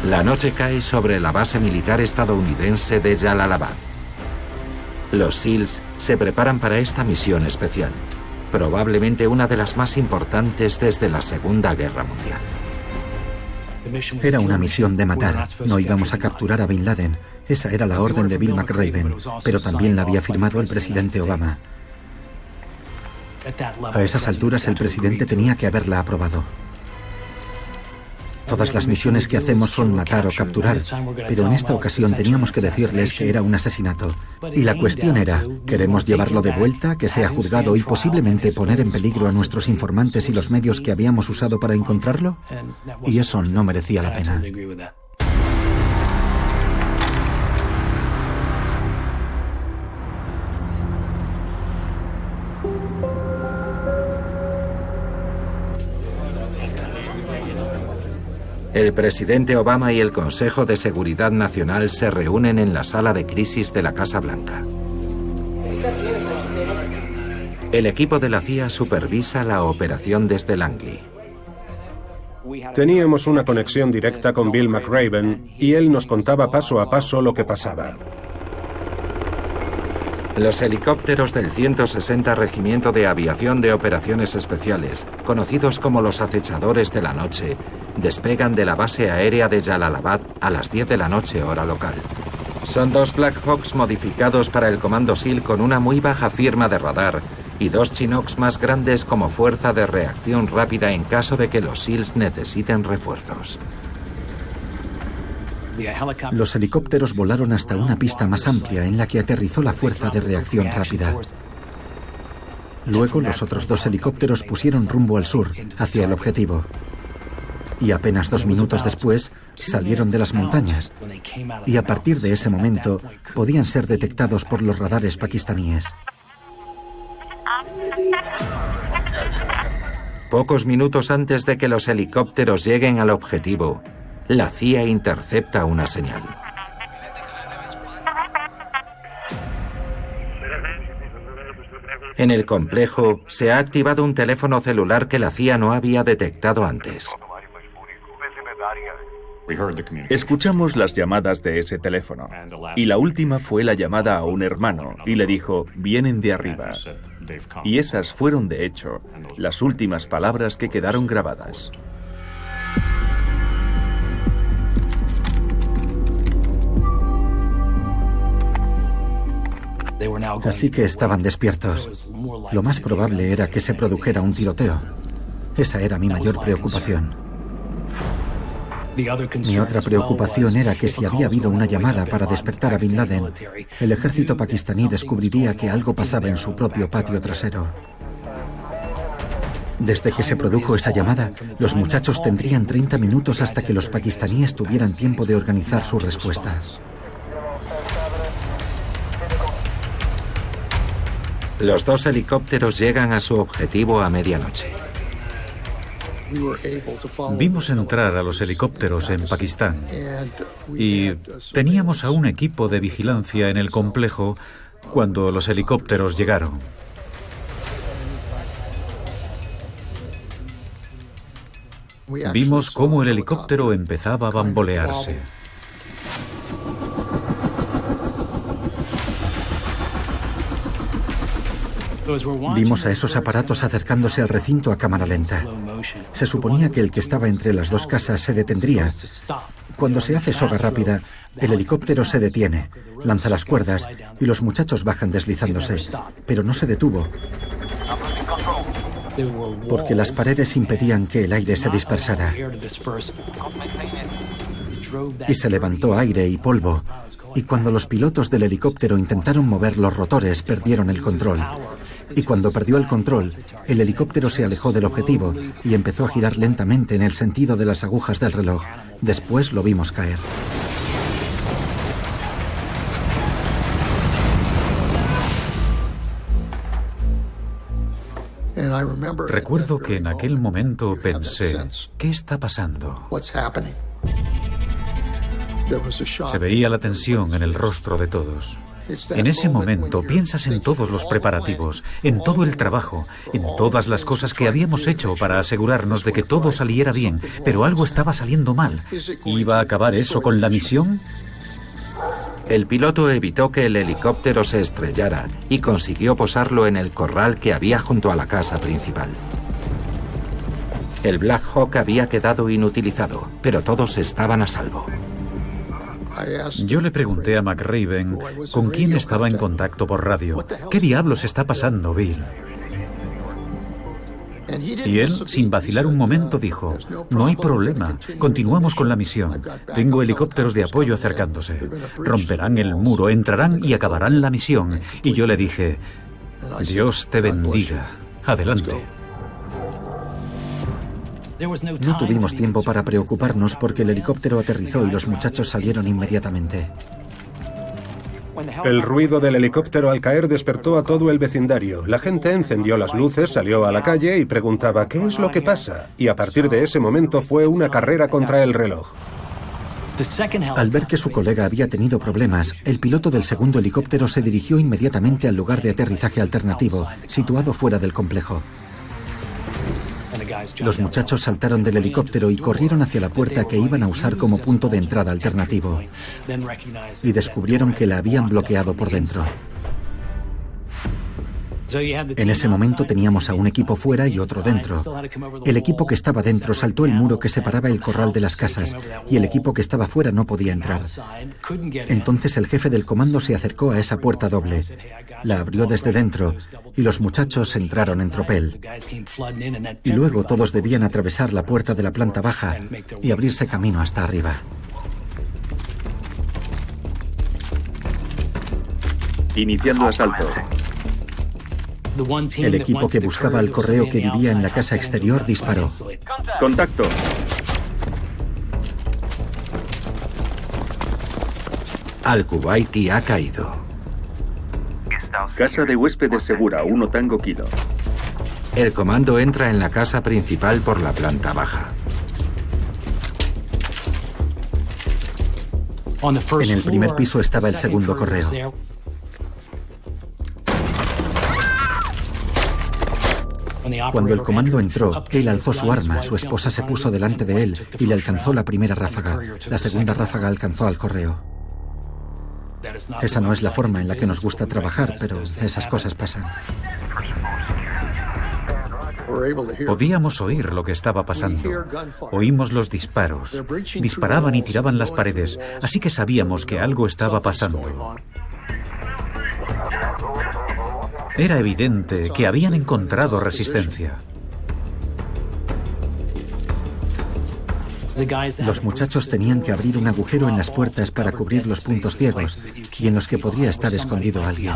La noche cae sobre la base militar estadounidense de Jalalabad. Los SEALs se preparan para esta misión especial, probablemente una de las más importantes desde la Segunda Guerra Mundial. Era una misión de matar. No íbamos a capturar a Bin Laden. Esa era la orden de Bill McRaven, pero también la había firmado el presidente Obama. A esas alturas el presidente tenía que haberla aprobado. Todas las misiones que hacemos son matar o capturar, pero en esta ocasión teníamos que decirles que era un asesinato. Y la cuestión era, ¿queremos llevarlo de vuelta, que sea juzgado y posiblemente poner en peligro a nuestros informantes y los medios que habíamos usado para encontrarlo? Y eso no merecía la pena. El presidente Obama y el Consejo de Seguridad Nacional se reúnen en la sala de crisis de la Casa Blanca. El equipo de la CIA supervisa la operación desde Langley. Teníamos una conexión directa con Bill McRaven y él nos contaba paso a paso lo que pasaba. Los helicópteros del 160 Regimiento de Aviación de Operaciones Especiales, conocidos como los acechadores de la noche, despegan de la base aérea de Jalalabad a las 10 de la noche hora local. Son 2 Black Hawks modificados para el Comando SEAL con una muy baja firma de radar y 2 Chinooks más grandes como fuerza de reacción rápida en caso de que los SEALs necesiten refuerzos. Los helicópteros volaron hasta una pista más amplia en la que aterrizó la fuerza de reacción rápida. Luego los otros 2 helicópteros pusieron rumbo al sur, hacia el objetivo. Y apenas 2 minutos después salieron de las montañas. Y a partir de ese momento podían ser detectados por los radares pakistaníes. Pocos minutos antes de que los helicópteros lleguen al objetivo, la CIA intercepta una señal. En el complejo se ha activado un teléfono celular que la CIA no había detectado antes. Escuchamos las llamadas de ese teléfono y la última fue la llamada a un hermano y le dijo, vienen de arriba. Y esas fueron, de hecho, las últimas palabras que quedaron grabadas. Así que estaban despiertos. Lo más probable era que se produjera un tiroteo. Esa era mi mayor preocupación. Mi otra preocupación era que si había habido una llamada para despertar a Bin Laden, el ejército pakistaní descubriría que algo pasaba en su propio patio trasero. Desde que se produjo esa llamada, los muchachos tendrían 30 minutos hasta que los pakistaníes tuvieran tiempo de organizar su respuesta. Los 2 helicópteros llegan a su objetivo a medianoche. Vimos entrar a los helicópteros en Pakistán y teníamos a un equipo de vigilancia en el complejo cuando los helicópteros llegaron. Vimos cómo el helicóptero empezaba a bambolearse. Vimos a esos aparatos acercándose al recinto a cámara lenta. Se suponía que el que estaba entre las 2 casas se detendría. Cuando se hace soga rápida, el helicóptero se detiene, lanza las cuerdas y los muchachos bajan deslizándose, pero no se detuvo, porque las paredes impedían que el aire se dispersara. Y se levantó aire y polvo, y cuando los pilotos del helicóptero intentaron mover los rotores, perdieron el control. Y cuando perdió el control, el helicóptero se alejó del objetivo y empezó a girar lentamente en el sentido de las agujas del reloj. Después lo vimos caer. Recuerdo que en aquel momento pensé, ¿qué está pasando? Se veía la tensión en el rostro de todos. En ese momento piensas en todos los preparativos, en todo el trabajo, en todas las cosas que habíamos hecho para asegurarnos de que todo saliera bien, pero algo estaba saliendo mal. ¿Iba a acabar eso con la misión? El piloto evitó que el helicóptero se estrellara y consiguió posarlo en el corral que había junto a la casa principal. El Black Hawk había quedado inutilizado, pero todos estaban a salvo. Yo le pregunté a McRaven con quién estaba en contacto por radio. ¿Qué diablos está pasando, Bill? Y él, sin vacilar un momento, dijo, no hay problema, continuamos con la misión. Tengo helicópteros de apoyo acercándose. Romperán el muro, entrarán y acabarán la misión. Y yo le dije, Dios te bendiga. Adelante. No tuvimos tiempo para preocuparnos porque el helicóptero aterrizó y los muchachos salieron inmediatamente. El ruido del helicóptero al caer despertó a todo el vecindario. La gente encendió las luces, salió a la calle y preguntaba ¿qué es lo que pasa? Y a partir de ese momento fue una carrera contra el reloj. Al ver que su colega había tenido problemas, el piloto del segundo helicóptero se dirigió inmediatamente al lugar de aterrizaje alternativo, situado fuera del complejo. Los muchachos saltaron del helicóptero y corrieron hacia la puerta que iban a usar como punto de entrada alternativo. Y descubrieron que la habían bloqueado por dentro. En ese momento teníamos a un equipo fuera y otro dentro. El equipo que estaba dentro saltó el muro que separaba el corral de las casas y el equipo que estaba fuera no podía entrar. Entonces el jefe del comando se acercó a esa puerta doble, la abrió desde dentro y los muchachos entraron en tropel. Y luego todos debían atravesar la puerta de la planta baja y abrirse camino hasta arriba. Iniciando asalto. El equipo que buscaba al correo que vivía en la casa exterior disparó. Contacto. Al-Kuwaiti ha caído. Casa de huéspedes segura, 1 Tango Kilo. El comando entra en la casa principal por la planta baja. En el primer piso estaba el segundo correo. Cuando el comando entró, él alzó su arma, su esposa se puso delante de él y le alcanzó la primera ráfaga. La segunda ráfaga alcanzó al correo. Esa no es la forma en la que nos gusta trabajar, pero esas cosas pasan. Podíamos oír lo que estaba pasando. Oímos los disparos. Disparaban y tiraban las paredes, así que sabíamos que algo estaba pasando. Era evidente que habían encontrado resistencia. Los muchachos tenían que abrir un agujero en las puertas para cubrir los puntos ciegos y en los que podría estar escondido alguien.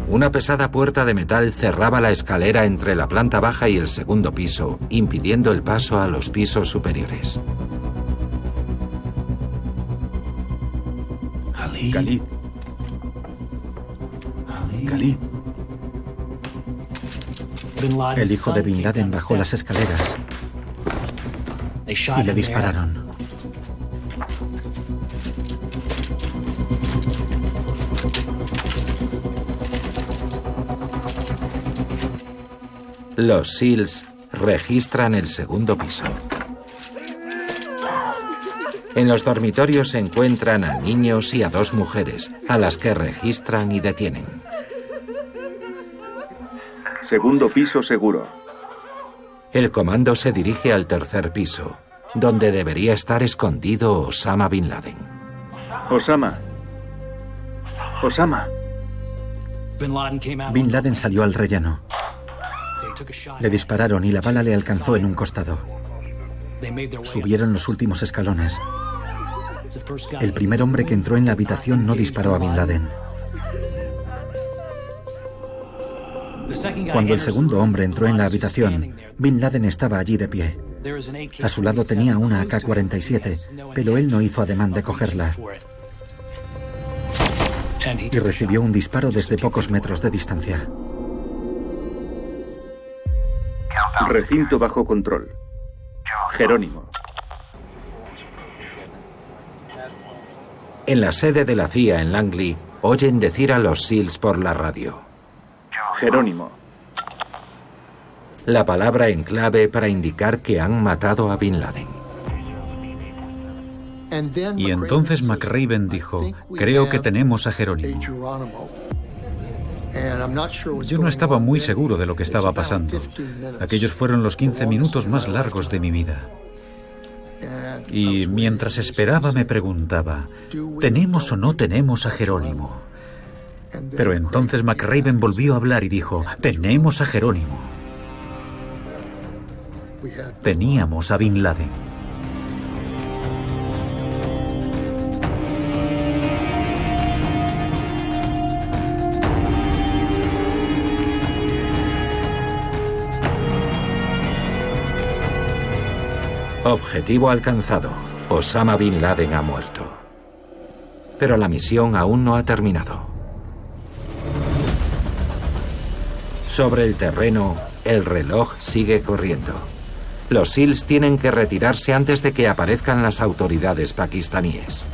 Una pesada puerta de metal cerraba la escalera entre la planta baja y el segundo piso, impidiendo el paso a los pisos superiores. Khalid. Khalid. El hijo de Bin Laden bajó las escaleras y le dispararon. Los SEALs registran el segundo piso. En los dormitorios se encuentran a niños y a 2 mujeres, a las que registran y detienen. Segundo piso seguro. El comando se dirige al tercer piso, donde debería estar escondido Osama Bin Laden. Osama. Osama. Bin Laden salió al relleno. Le dispararon y la bala le alcanzó en un costado. Subieron los últimos escalones. El primer hombre que entró en la habitación no disparó a Bin Laden. Cuando el segundo hombre entró en la habitación, Bin Laden estaba allí de pie. A su lado tenía una AK-47, pero él no hizo ademán de cogerla. Y recibió un disparo desde pocos metros de distancia. Recinto bajo control. Jerónimo. En la sede de la CIA en Langley, oyen decir a los SEALs por la radio. Jerónimo. La palabra en clave para indicar que han matado a Bin Laden. Y entonces McRaven dijo, creo que tenemos a Jerónimo. Yo no estaba muy seguro de lo que estaba pasando. Aquellos fueron los 15 minutos más largos de mi vida. Y mientras esperaba me preguntaba, ¿tenemos o no tenemos a Jerónimo? Pero entonces McRaven volvió a hablar y dijo, tenemos a Jerónimo. Teníamos a Bin Laden. Objetivo alcanzado. Osama Bin Laden ha muerto. Pero la misión aún no ha terminado. Sobre el terreno, el reloj sigue corriendo. Los SEALs tienen que retirarse antes de que aparezcan las autoridades pakistaníes.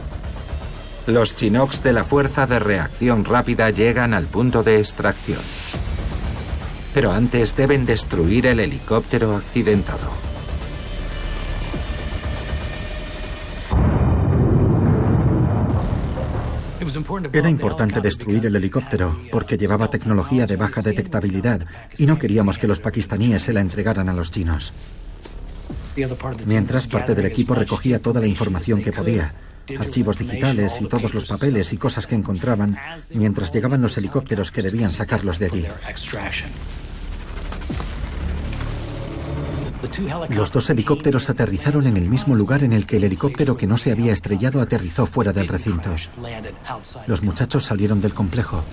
Los Chinooks de la Fuerza de Reacción Rápida llegan al punto de extracción. Pero antes deben destruir el helicóptero accidentado. Era importante destruir el helicóptero porque llevaba tecnología de baja detectabilidad y no queríamos que los pakistaníes se la entregaran a los chinos. Mientras, parte del equipo recogía toda la información que podía, archivos digitales y todos los papeles y cosas que encontraban, mientras llegaban los helicópteros que debían sacarlos de allí. Los dos helicópteros aterrizaron en el mismo lugar en el que el helicóptero que no se había estrellado aterrizó fuera del recinto. Los muchachos salieron del complejo,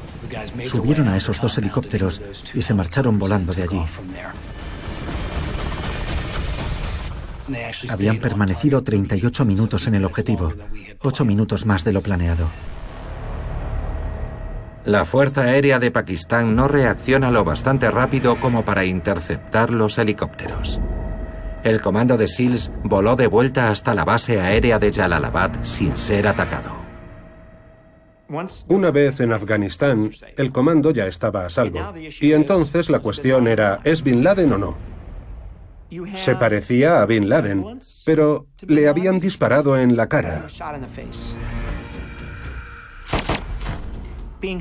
subieron a esos dos helicópteros y se marcharon volando de allí. Habían permanecido 38 minutos en el objetivo, 8 minutos más de lo planeado. La Fuerza Aérea de Pakistán no reacciona lo bastante rápido como para interceptar los helicópteros. El comando de SEALs voló de vuelta hasta la base aérea de Jalalabad sin ser atacado. Una vez en Afganistán, el comando ya estaba a salvo. Y entonces la cuestión era, ¿es Bin Laden o no? Se parecía a Bin Laden, pero le habían disparado en la cara.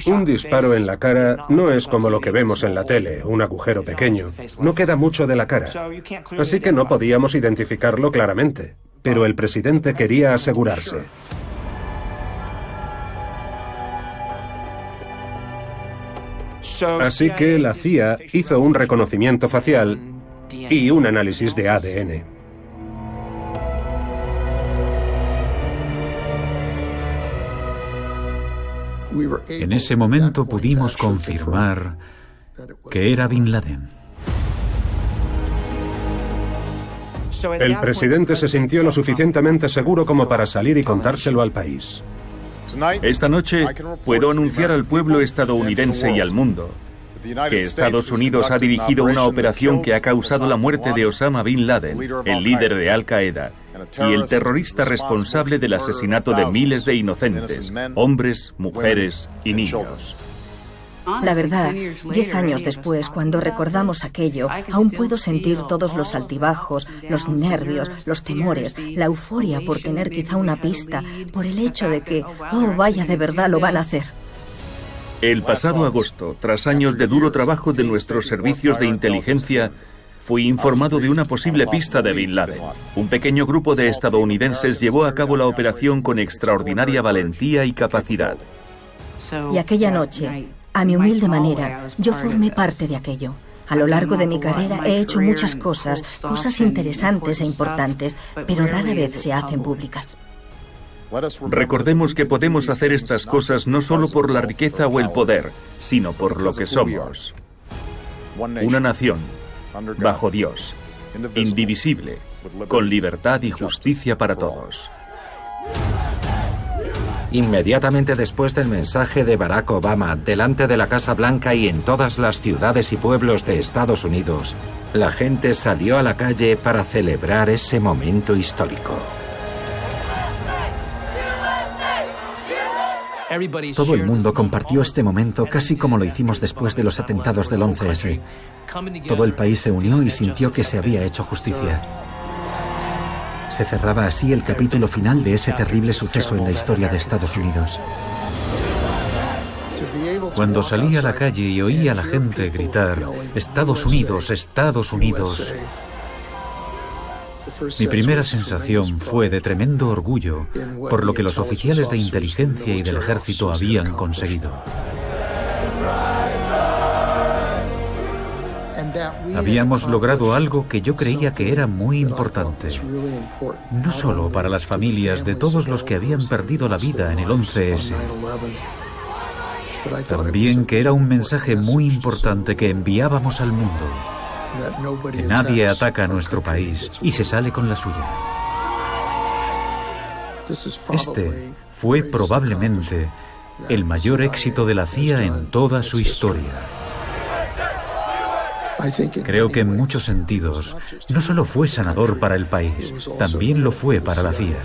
Un disparo en la cara no es como lo que vemos en la tele, un agujero pequeño. No queda mucho de la cara. Así que no podíamos identificarlo claramente. Pero el presidente quería asegurarse. Así que la CIA hizo un reconocimiento facial y un análisis de ADN. En ese momento pudimos confirmar que era Bin Laden. El presidente se sintió lo suficientemente seguro como para salir y contárselo al país. Esta noche puedo anunciar al pueblo estadounidense y al mundo que Estados Unidos ha dirigido una operación que ha causado la muerte de Osama Bin Laden, el líder de Al-Qaeda, y el terrorista responsable del asesinato de miles de inocentes, hombres, mujeres y niños. La verdad, 10 años después, cuando recordamos aquello, aún puedo sentir todos los altibajos, los nervios, los temores, la euforia por tener quizá una pista, por el hecho de que, oh vaya, de verdad lo van a hacer. El pasado agosto, tras años de duro trabajo de nuestros servicios de inteligencia, fui informado de una posible pista de Bin Laden. Un pequeño grupo de estadounidenses llevó a cabo la operación con extraordinaria valentía y capacidad. Y aquella noche, a mi humilde manera, yo formé parte de aquello. A lo largo de mi carrera he hecho muchas cosas, cosas interesantes e importantes, pero rara vez se hacen públicas. Recordemos que podemos hacer estas cosas no solo por la riqueza o el poder, sino por lo que somos. Una nación, bajo Dios, indivisible, con libertad y justicia para todos. Inmediatamente después del mensaje de Barack Obama delante de la Casa Blanca y en todas las ciudades y pueblos de Estados Unidos, la gente salió a la calle para celebrar ese momento histórico. Todo el mundo compartió este momento casi como lo hicimos después de los atentados del 11S. Todo el país se unió y sintió que se había hecho justicia. Se cerraba así el capítulo final de ese terrible suceso en la historia de Estados Unidos. Cuando salí a la calle y oí a la gente gritar, «Estados Unidos, Estados Unidos», mi primera sensación fue de tremendo orgullo por lo que los oficiales de inteligencia y del ejército habían conseguido. Habíamos logrado algo que yo creía que era muy importante, no solo para las familias de todos los que habían perdido la vida en el 11S, también que era un mensaje muy importante que enviábamos al mundo. Que nadie ataca a nuestro país y se sale con la suya. Este fue probablemente el mayor éxito de la CIA en toda su historia. Creo que en muchos sentidos no solo fue sanador para el país, también lo fue para la CIA.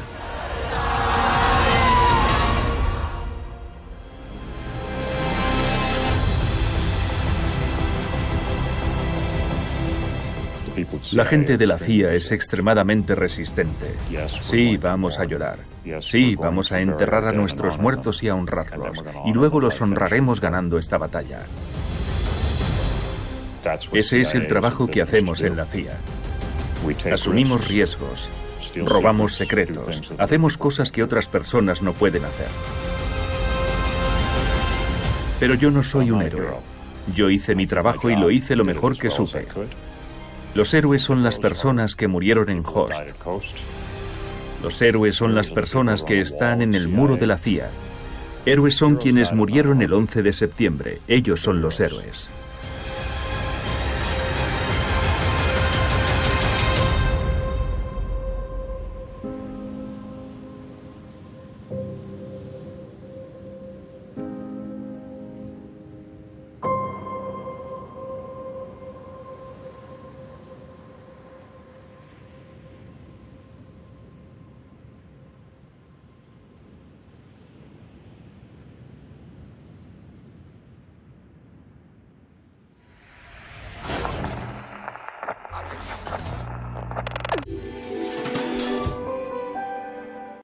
La gente de la CIA es extremadamente resistente. Sí, vamos a llorar. Sí, vamos a enterrar a nuestros muertos y a honrarlos. Y luego los honraremos ganando esta batalla. Ese es el trabajo que hacemos en la CIA. Asumimos riesgos, robamos secretos, hacemos cosas que otras personas no pueden hacer. Pero yo no soy un héroe. Yo hice mi trabajo y lo hice lo mejor que supe. Los héroes son las personas que murieron en Khost. Los héroes son las personas que están en el muro de la CIA. Héroes son quienes murieron el 11 de septiembre. Ellos son los héroes.